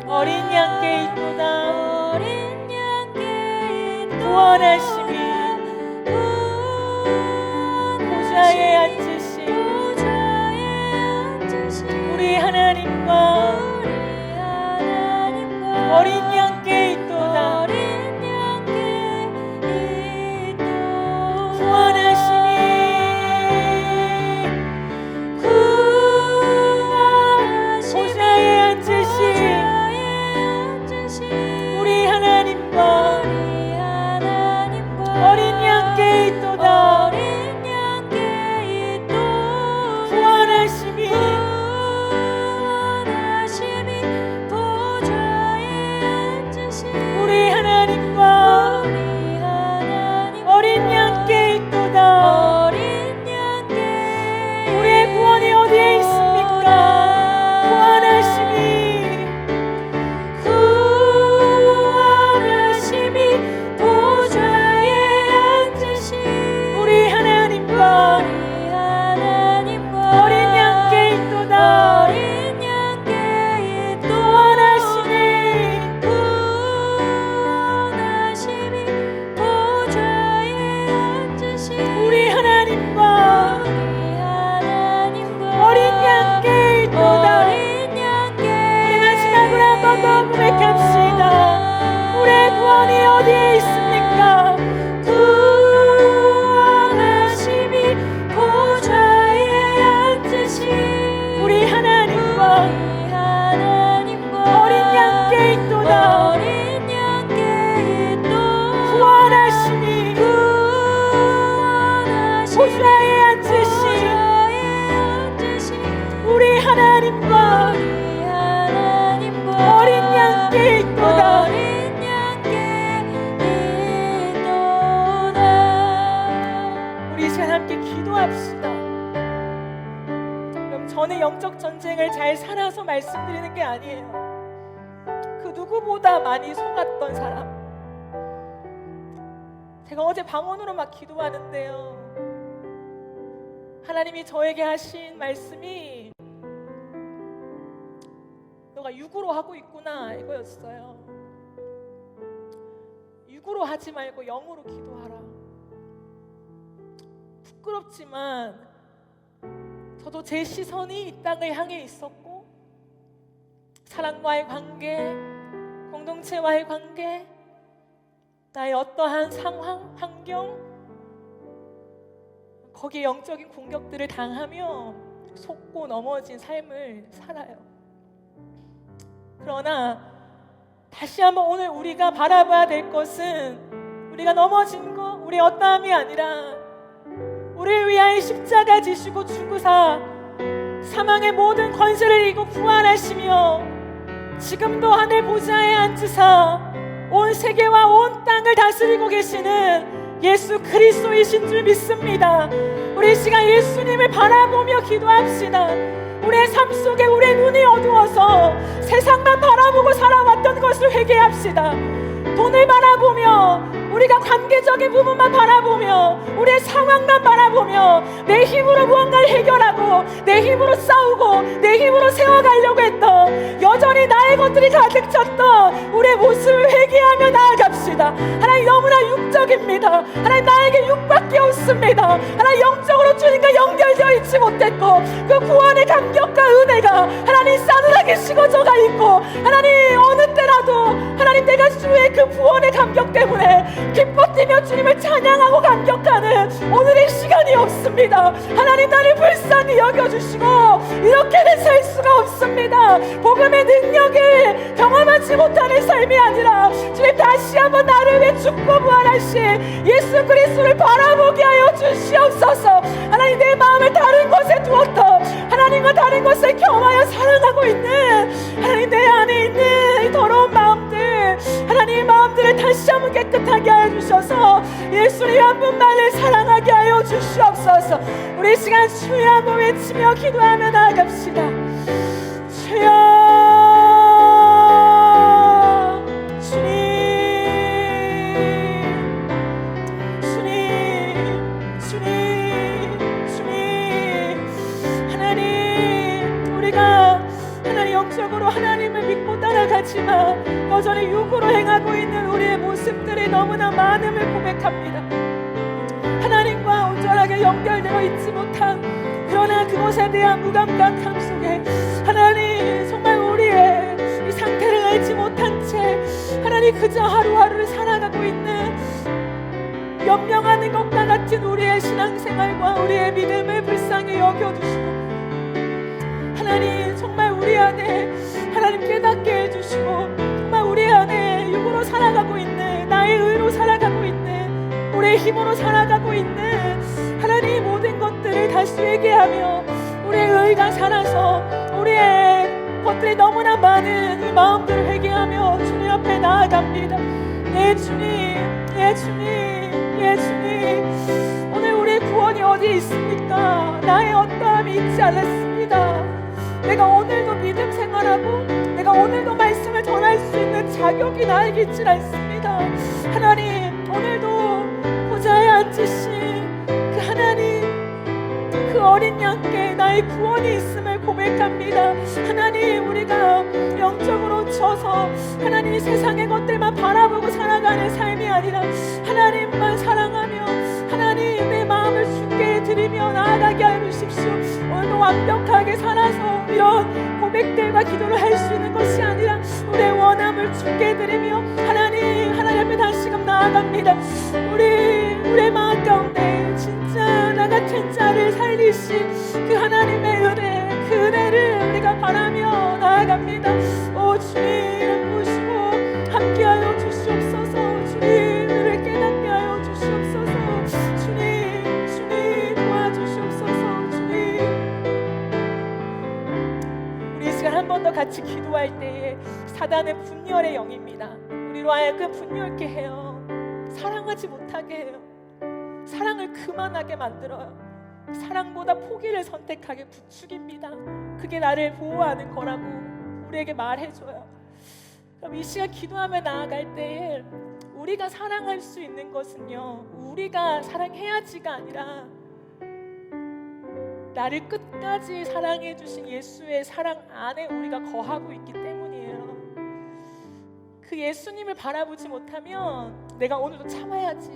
어린 양께 있도다. 구원하심이 보좌에 앉으신 우리 하나님과 어린 양께 있도다. 저는 영적 전쟁을 잘 살아서 말씀드리는 게 아니에요. 그 누구보다 많이 속았던 사람, 제가 어제 방언으로 막 기도하는데요, 하나님이 저에게 하신 말씀이 너가 육으로 하고 있구나 이거였어요. 육으로 하지 말고 영으로 기도하라. 부끄럽지만 저도 제 시선이 이 땅을 향해 있었고, 사랑과의 관계, 공동체와의 관계, 나의 어떠한 상황, 환경, 거기에 영적인 공격들을 당하며 속고 넘어진 삶을 살아요. 그러나 다시 한번 오늘 우리가 바라봐야 될 것은, 우리가 넘어진 것, 우리의 어떠함이 아니라 우리를 위하여 십자가 지시고 죽으사 사망의 모든 권세를 이기고 부활하시며 지금도 하늘 보좌에 앉으사 온 세계와 온 땅을 다스리고 계시는 예수 그리스도이신 줄 믿습니다. 우리 이 시간 예수님을 바라보며 기도합시다. 우리의 삶 속에 우리의 눈이 어두워서 세상만 바라보고 살아왔던 것을 회개합시다. 돈을 바라보며, 우리가 관계적인 부분만 바라보며, 우리의 상황만 바라보며 내 힘으로 무언가를 해결하고 내 힘으로 싸우고 내 힘으로 세워가려고 했던, 여전히 나의 것들이 가득 찼던 우리의 모습을 회개하며 나아갑시다. 하나님, 너무나 육적입니다. 하나님, 나에게 육밖에 없습니다. 하나님, 영적으로 주님과 연결되어 있지 못했고 그 구원의 감격과 은혜가 하나님 싸늘하게 식어져가 있고, 하나님 어느 때라도 하나님 내가 주의 그 구원의 감격 때문에 기뻐 뛰며 주님을 찬양하고 감격하는 오늘의 시간이 없습니다. 하나님, 나를 불쌍히 여겨주시고 이렇게는 살 수가 없습니다. 복음의 능력을 경험하지 못하는 삶이 아니라 주님 다시 한번 나를 위해 죽고 부활하신 예수 그리스도를 바라보게 하여 주시옵소서. 하나님, 내 마음을 다른 것에 두었던, 하나님과 다른 것을 겸하여 사랑하고 있는 하나님, 내 안에 있는 이 더러운 마음들, 하나님 마음들을 다시 한번 깨끗하게 하여 주셔서 예수님 한 분만을 사랑하게 하여 주시옵소서. 우리 이 시간 주여 한번 외치며 기도하며 나아갑시다. 주여, 하나님, 우리가 하나님 영적으로 하나님을 믿고 따라가지만 여전히 육으로 행하고 있는 우리의 모습들이 너무나 많음을 고백합니다. 하나님과 온전하게 연결되어 있지 못한, 그러나 그것에 대한 무감각함 속에 하나님 정말 우리의 이 상태를 알지 못한 채 하나님 그저 하루하루를 살아가고 있는, 연명하는 것과 같은 우리의 신앙생활과 우리의 믿음을 불쌍히 여겨주시고, 하나님 정말 우리 안에 하나님 깨닫게 해주시고, 정말 우리 안에 육으로 살아가고 있는, 나의 의로 살아가고 있는, 우리의 힘으로 살아가고 있는 하나님 모든 것들을 다시 회개하며 우리의 의가 살아서 우리의 것들이 너무나 많은 이 마음들을 회개하며 주님 앞에 나아갑니다. 예 주님, 예 주님, 예 주님, 오늘 우리의 구원이 어디 있습니까? 나의 어떠함이 있지 않았습니다. 내가 오늘도 믿음 생활하고 내가 오늘도 말씀을 전할 수 있는 자격이 나에게 있지 않습니다. 하나님, 오늘도 보좌에 앉으신 그 하나님, 그 어린 양께 나의 구원이 있음을 고백합니다. 하나님, 우리가 영적으로 쳐서 하나님 세상의 것들만 바라보고 살아가는 삶이 아니라 하나님만 사랑하며 하나님 내 마음을 주께 드리며 나아가게 하여 주십시오. 오늘도 완벽하게 살아서 이런 고백들과 기도를 할 수 있는 것이 아니라 우리의 원함을 주께 드리며 하나님 앞에 다시금 나아갑니다. 우리의 마음 가운데 진짜 나 같은 자를 살리신 그 하나님의 은혜, 그 은혜를 우리가 바라며 나아갑니다. 오 주님 보시고 함께하여 주시옵소서. 주님을 깨닫게 하여 주시옵소서. 주님 도와주시옵소서. 주님, 우리 이 시간 한 번 더 같이 기도할 때에 사단은 분열의 영입니다. 우리로 하여금 분열케 해요. 사랑하지 못하게 해요. 사랑을 그만하게 만들어요. 사랑보다 포기를 선택하게 부추깁니다. 그게 나를 보호하는 거라고 우리에게 말해줘요. 그럼 이 시간 기도하며 나아갈 때에 우리가 사랑할 수 있는 것은요, 우리가 사랑해야지가 아니라 나를 끝까지 사랑해 주신 예수의 사랑 안에 우리가 거하고 있기 때문이에요. 그 예수님을 바라보지 못하면 내가 오늘도 참아야지,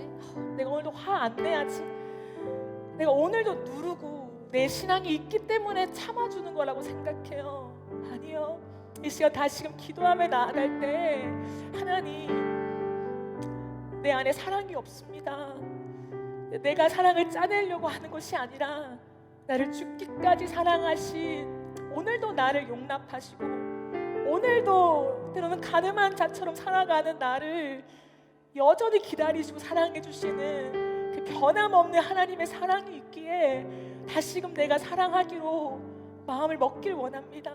내가 오늘도 화 안 내야지, 내가 오늘도 누르고 내 신앙이 있기 때문에 참아주는 거라고 생각해요. 아니요. 이 시간 다시금 기도하며 나아갈 때 하나님, 내 안에 사랑이 없습니다. 내가 사랑을 짜내려고 하는 것이 아니라 나를 죽기까지 사랑하신, 오늘도 나를 용납하시고 오늘도 때로는 가늠한 자처럼 살아가는 나를 여전히 기다리시고 사랑해 주시는 그 변함없는 하나님의 사랑이 있기에 다시금 내가 사랑하기로 마음을 먹길 원합니다.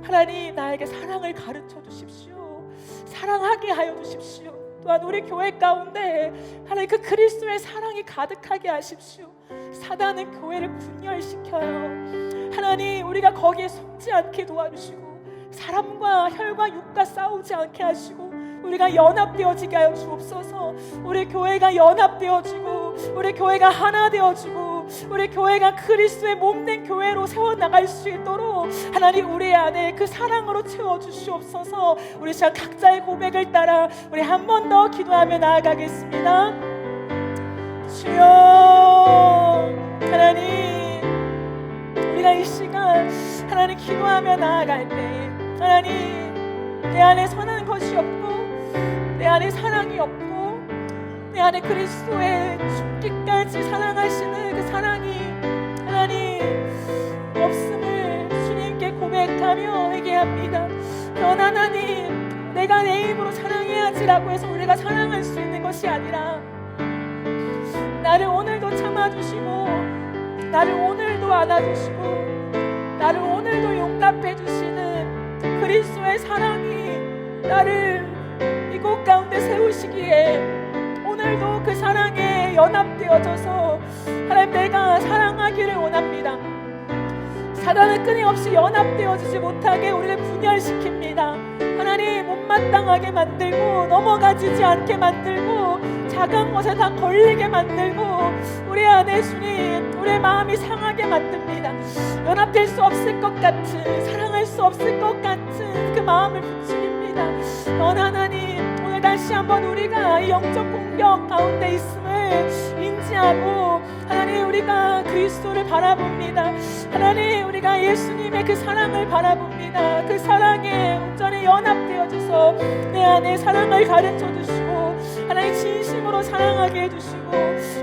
하나님, 나에게 사랑을 가르쳐 주십시오. 사랑하게 하여 주십시오. 또한 우리 교회 가운데 하나님 그 그리스도의 사랑이 가득하게 하십시오. 사단은 교회를 분열시켜요. 하나님, 우리가 거기에 속지 않게 도와주시고 사람과 혈과 육과 싸우지 않게 하시고 우리가 연합되어지게 하여 주옵소서. 우리 교회가 연합되어지고 우리 교회가 하나 되어지고 우리 교회가 그리스도의 몸된 교회로 세워나갈 수 있도록 하나님 우리 안에 그 사랑으로 채워주시옵소서. 우리 시간 각자의 고백을 따라 우리 한 번 더 기도하며 나아가겠습니다. 주여, 하나님, 우리가 이 시간 하나님 기도하며 나아갈 때 하나님, 내 안에 선한 것이 없고 내 안에 사랑이 없고 내 안에 그리스도의 죽기까지 사랑하시는 그 사랑이 하나님 없음을 주님께 고백하며 회개합니다. 그러나 하나님, 내가 내 힘으로 사랑해야지라고 해서 우리가 사랑할 수 있는 것이 아니라 나를 오늘도 참아주시고 나를 오늘도 안아주시고 나를 오늘도 용납해 주시는 그리스도의 사랑이 나를 이곳 가운데 세우시기에 오늘도 그 사랑에 연합되어져서 하나님, 내가 사랑하기를 원합니다. 사단은 끊임없이 연합되어지지 못하게 우리를 분열시킵니다. 하나님, 못마땅하게 만들고 넘어가지지 않게 만들고 작은 것에 다 걸리게 만들고 우리 안에 주님, 우리의 마음이 상하게 만듭니다. 연합될 수 없을 것 같은, 사랑할 수 없을 것 같은 그 마음을 부추깁니다. 하나님, 오늘 다시 한번 우리가 이 영적 공격 가운데 있음을 인지하고 하나님, 우리가 그리스도를 바라봅니다. 하나님, 우리가 예수님의 그 사랑을 바라봅니다. 그 사랑에 온전히 연합되어져서 내 안에 사랑을 가르쳐 주시고 하나님, 진심으로 사랑하게 해주시고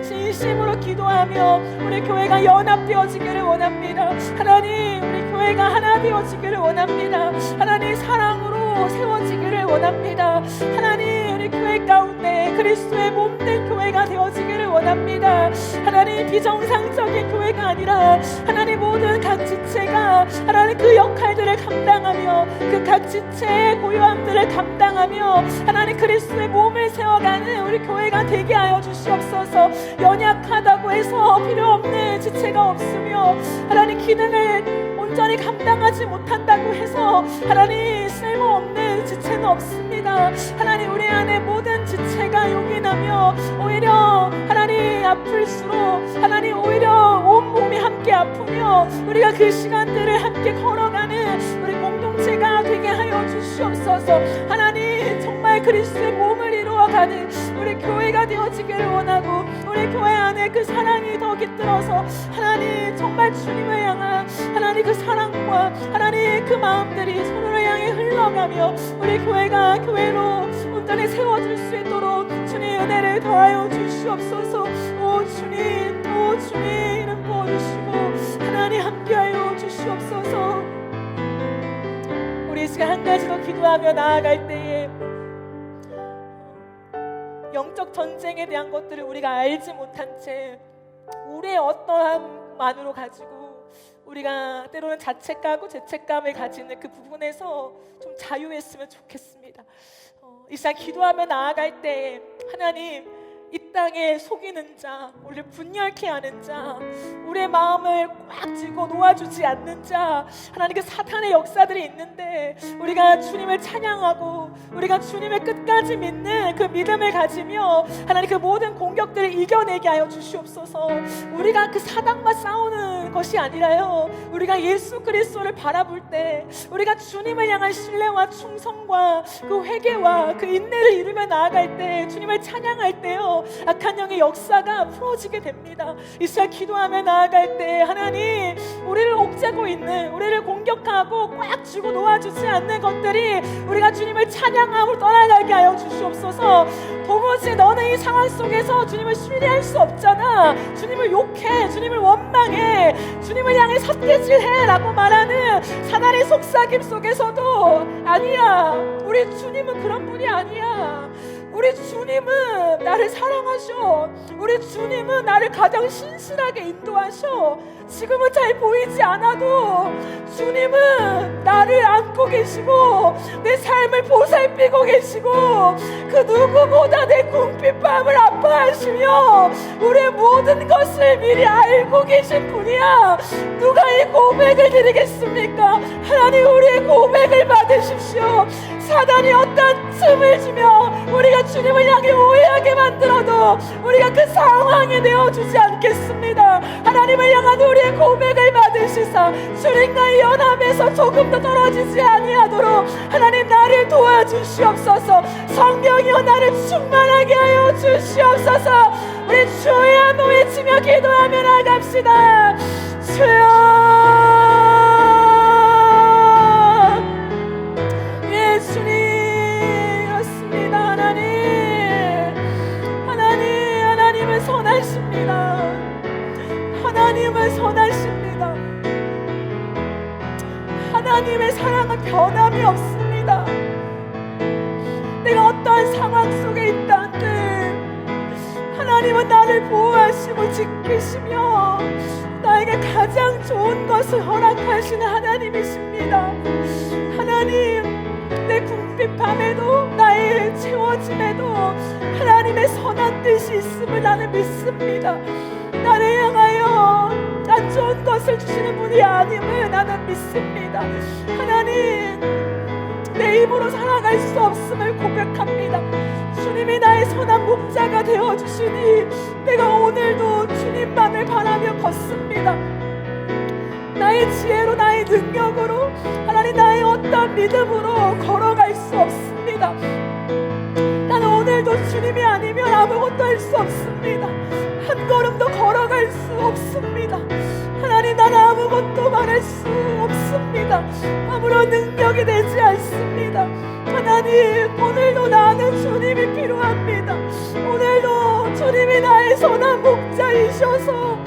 진심으로 기도하며 우리 교회가 연합되어지기를 원합니다. 하나님, 우리 교회가 하나 되어지기를 원합니다. 하나님, 사랑으로 세워지기를 원합니다. 하나님, 우리 교회 가운데 그리스도의 몸된 교회가 되어지기를 원합니다. 하나님, 비정상적인 교회가 아니라 하나님, 모든 각 지체가 하나님 그 역할들을 감당하며 그 각 지체의 고요함들을 감당하며 하나님 그리스도의 몸을 세워가는 우리 교회가 되게 하여 주시옵소서. 연약하다고 해서 필요 없는 지체가 없으며 하나님, 기능을 온전히 감당하지 못한다고 해서 하나님 쓸모없는 지체는 없습니다. 하나님, 우리 안에 모든 지체가 용인하며 오히려 하나님 아플수록 하나님 오히려 온몸이 함께 아프며 우리가 그 시간들을 함께 걸어가는 우리 공동체가 되게 하여 주시옵소서. 하나님, 정말 그리스도의 몸을 이루어가는 우리 교회가 되어지기를 원하고 우리 교회 안에 그 사랑이 더 깃들어서 하나님, 정말 주님을 향한 하나님 그 사랑과 하나님 그 마음들이 서로를 향해 흘러가며 우리 교회가 교회로 온전히 세워질 수 있도록 주님 은혜를 더하여 주시옵소서. 오 주님, 오 주님, 이름 부어주시고 하나님 함께하여 주시옵소서. 우리 시간 한 가지 더 기도하며 나아갈 때에 영적 전쟁에 대한 것들을 우리가 알지 못한 채 우리의 어떠함만으로 가지고 우리가 때로는 자책하고 죄책감을 가지는 그 부분에서 좀 자유했으면 좋겠습니다. 이 시간 기도하며 나아갈 때 하나님, 이 땅에 속이는 자, 우리를 분열케 하는 자, 우리의 마음을 꽉 쥐고 놓아주지 않는 자, 하나님 그 사탄의 역사들이 있는데 우리가 주님을 찬양하고 우리가 주님을 끝까지 믿는 그 믿음을 가지며 하나님 그 모든 공격들을 이겨내게 하여 주시옵소서. 우리가 그 사단과 싸우는 것이 아니라요, 우리가 예수 그리스도를 바라볼 때 우리가 주님을 향한 신뢰와 충성과 그 회개와 그 인내를 이루며 나아갈 때, 주님을 찬양할 때요, 악한 영의 역사가 풀어지게 됩니다. 이 시간 기도하며 나아갈 때 하나님, 우리를 옥죄고 있는, 우리를 공격하고 꽉 쥐고 놓아주지 않는 것들이 우리가 주님을 찬양함으로 떠나가게 하여 주시옵소서. 도무지 너는 이 상황 속에서 주님을 신뢰할 수 없잖아, 주님을 욕해, 주님을 원망해, 주님을 향해 삿대질해 라고 말하는 사단의 속삭임 속에서도 아니야, 우리 주님은 그런 분이 아니야. 우리 주님은 나를 사랑하셔. 우리 주님은 나를 가장 신실하게 인도하셔. 지금은 잘 보이지 않아도 주님은 나를 안고 계시고 내 삶을 보살피고 계시고 그 누구보다 내 궁핍함을 아파하시며 우리의 모든 것을 미리 알고 계신 분이야. 누가 이 고백을 드리겠습니까? 하나님, 우리의 고백을 받으십시오. 사단이 어떤 틈을 주며 우리가 주님을 향해 오해하게 만들어도 우리가 그 상황에 내어주지 않겠습니다. 하나님을 향한 우리의 고백을 받으시사 주님과의 연합에서 조금도 떨어지지 아니하도록 하나님, 나를 도와주시옵소서. 성령이여 나를 충만하게 하여 주시옵소서. 우리 주의 한번 외치며 기도하며 나갑시다. 주여, 선하십니다. 하나님은 선하십니다. 하나님의 사랑은 변함이 없습니다. 내가 어떠한 상황 속에 있다는데 하나님은 나를 보호하시고 지키시며 나에게 가장 좋은 것을 허락하시는 하나님이십니다. 하나님, 내 궁핍함에도 나의 채워짐에도 하나님의 선한 뜻이 있음을 나는 믿습니다. 나를 향하여 안 좋은 것을 주시는 분이 아님을 나는 믿습니다. 하나님, 내 입으로 살아갈 수 없음을 고백합니다. 주님이 나의 선한 목자가 되어주시니 내가 오늘도 주님만을 바라며 걷습니다. 나의 지혜로, 나의 능력으로, 하나님, 나의 어떤 믿음으로 걸어갈 수 없습니다. 나는 오늘도 주님이 아니면 아무것도 할 수 없습니다. 한 걸음도 걸어갈 수 없습니다. 하나님, 나는 아무것도 말할 수 없습니다. 아무런 능력이 되지 않습니다. 하나님, 오늘도 나는 주님이 필요합니다. 오늘도 주님이 나의 선한 목자이셔서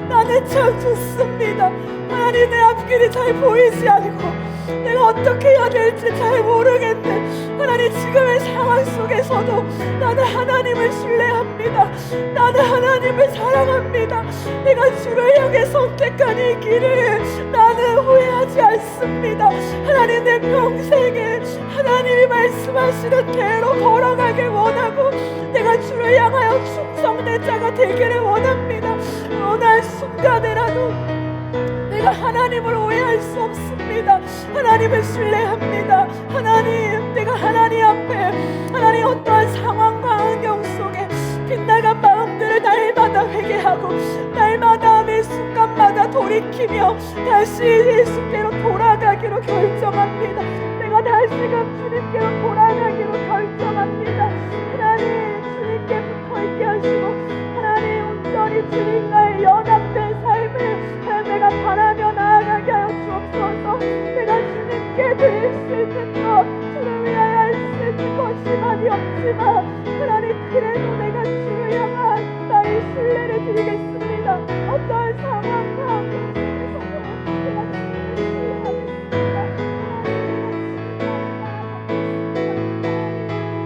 나는 참 좋습니다. 하나님, 내 앞길이 잘 보이지 않고 내가 어떻게 해야 될지 잘 모르겠네. 하나님, 지금의 상황 속에서도 나는 하나님을 신뢰합니다. 나는 하나님을 사랑합니다. 내가 주를 향해 선택한 이 길을 나는 후회하지 않습니다. 하나님, 내 평생에 하나님이 말씀하시는 대로 걸어가길 원하고 내가 주를 향하여 충성된 자가 되기를 원합니다. 어느 순간에라도 내가 하나님을 오해할 수 없습니다. 하나님을 신뢰합니다. 하나님, 내가 하나님 앞에 하나님 어떠한 상황과 환경 속에 빗나간 마음들을 날마다 회개하고 날마다 매 순간마다 돌이키며 다시 예수께로 돌아가기로 결정합니다. 내가 다시금 주님께로 돌아가기로 결정합니다. 하나님, 주님께 붙어있게 하시고 하나님, 온전히 주님과의 연합된 삶을 내가 바라며 나아가게 하여 주옵소서. 내가 주님께 드릴 수 있는 것, 주를 위하여 할 수 있는 것이 많이 없지만 하나님, 그래도 내가 주를 향한 나의 신뢰를 드리겠습니다. 어떠한 상황과 환경 속에서도 내가 주님을 신뢰하겠습니다. 하나님, 내가 주님을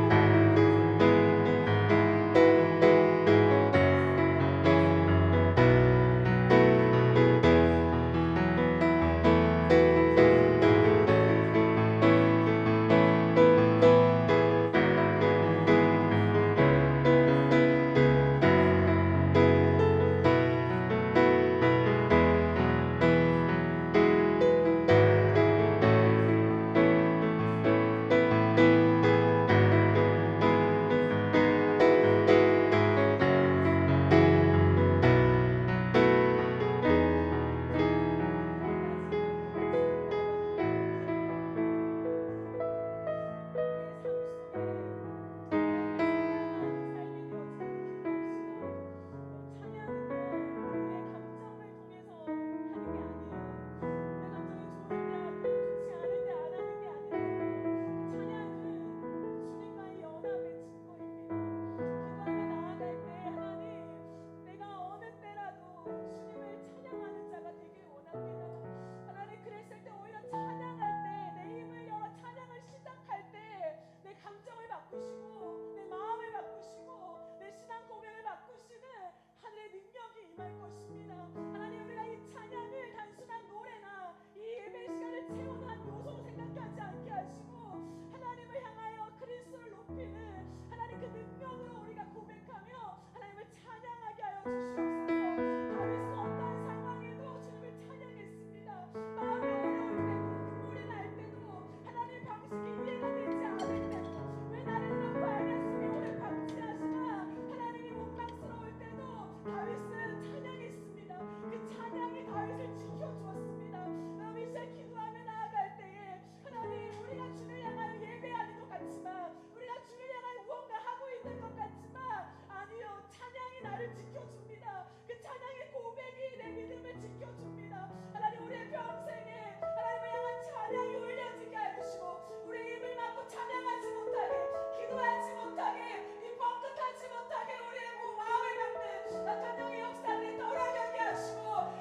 나를 지켜줍니다. 그 찬양의 고백이 내 믿음을 지켜줍니다. 하나님 우리의 평생에 하나님을 향한 찬양이 울려지게 해주시고 우리의 입을 막고 찬양하지 못하게 기도하지 못하게 이 뻥끗하지 못하게 우리의 마음을 막는 악한 영의 역사를 떠나게 하시고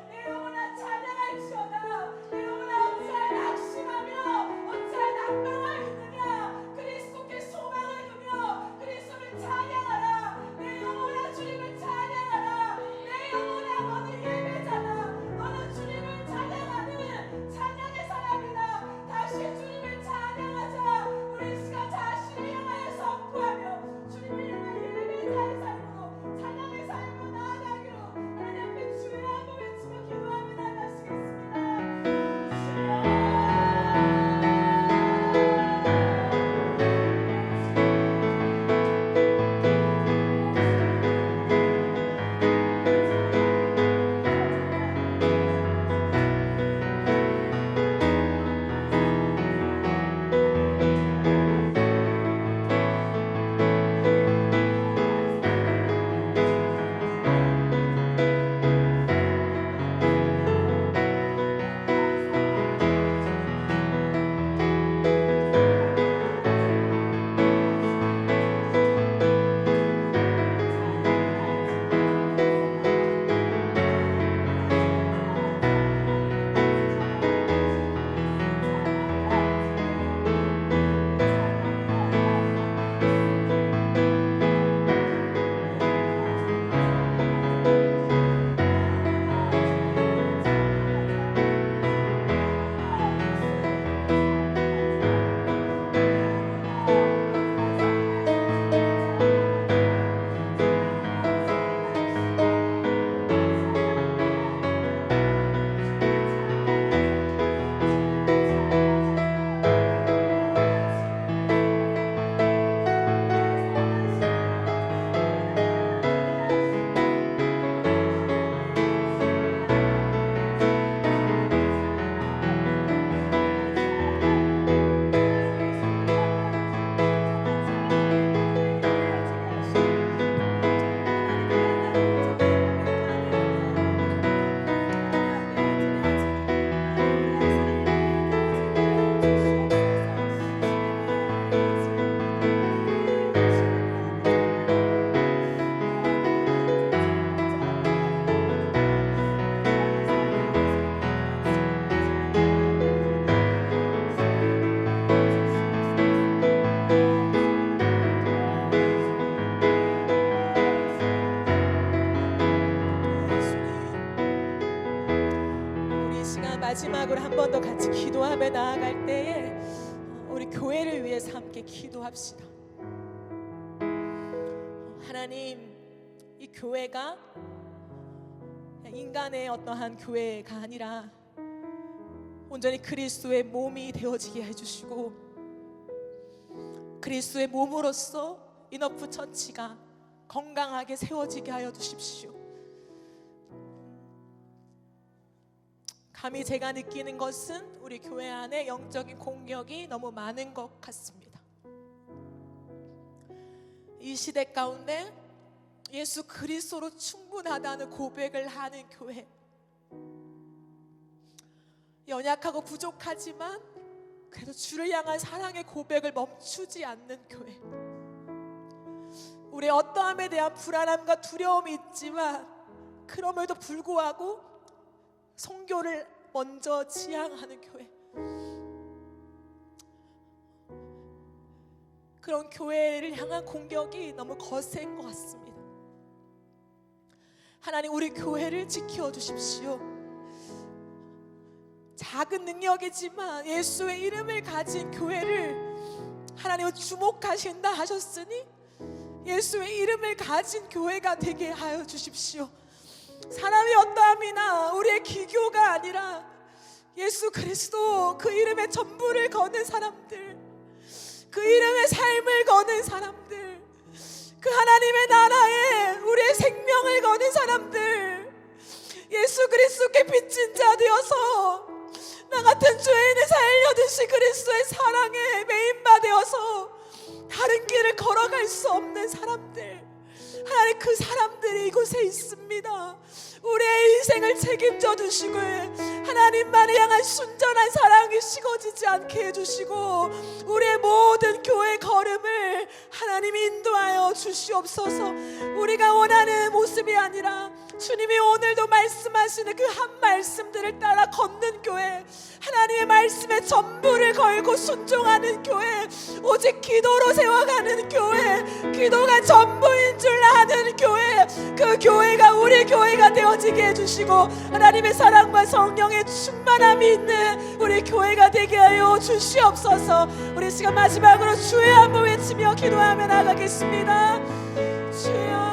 내 영혼아 찬양할지어다. 내 영혼아 어찌하여 낙심하며 어찌하여 낙망하였느냐. 그리스도께 소망을 두며 그리스도를 찬양하라. 내 영혼아 주님을 찬양하라. 내 영혼아 너는 예배자다. 너는 주님을 찬양하는 찬양의 사람이다. 다시 주님을 찬양하자. 우리 이 시간 자신을 향하여 선포하며 주님을 향한 예배자의 삶으로 찬양의 삶으로 나아가기로 하나님 앞에 주의 한번 외치며 기도하며 나가시겠습니다. 마지막으로 한 번 더 같이 기도하며 나아갈 때에 우리 교회를 위해서 함께 기도합시다. 하나님, 이 교회가 인간의 어떠한 교회가 아니라 온전히 그리스도의 몸이 되어지게 해주시고 그리스도의 몸으로서 인어프 처치가 건강하게 세워지게 하여 주십시오. 감히 제가 느끼는 것은 우리 교회 안에 영적인 공격이 너무 많은 것 같습니다. 이 시대 가운데 예수 그리스도로 충분하다는 고백을 하는 교회, 연약하고 부족하지만 그래도 주를 향한 사랑의 고백을 멈추지 않는 교회, 우리의 어떠함에 대한 불안함과 두려움이 있지만 그럼에도 불구하고 선교를 먼저 지향하는 교회, 그런 교회를 향한 공격이 너무 거센 것 같습니다. 하나님, 우리 교회를 지켜주십시오. 작은 능력이지만 예수의 이름을 가진 교회를 하나님은 주목하신다 하셨으니 예수의 이름을 가진 교회가 되게 하여 주십시오. 사람이 어떠함이나 우리의 기교가 아니라 예수 그리스도 그 이름의 전부를 거는 사람들, 그 이름의 삶을 거는 사람들, 그 하나님의 나라에 우리의 생명을 거는 사람들, 예수 그리스도께 빚진 자 되어서 나 같은 죄인을 살려주신 그리스도의 사랑에 매인바 되어서 다른 길을 걸어갈 수 없는 사람들, 하나님 그 사람들이 이곳에 인생을 책임져 주시고 하나님만을 향한 순전한 사랑이 식어지지 않게 해주시고 우리의 모든 교회 걸음을 하나님 인도하여 주시옵소서. 우리가 원하는 모습이 아니라 주님이 오늘도 말씀하시는 그 한 말씀들을 따라 걷는 교회, 하나님의 말씀에 전부를 걸고 순종하는 교회, 오직 기도로 세워가는 교회, 기도가 전부인 줄 아는 교회, 그 교회가 우리 교회가 되어지게 해주시고 하나님의 사랑과 성령의 충만함이 있는 우리 교회가 되게 하여 주시옵소서. 우리 시간 마지막으로 주의 한번 외치며 기도하며 나가겠습니다. 주여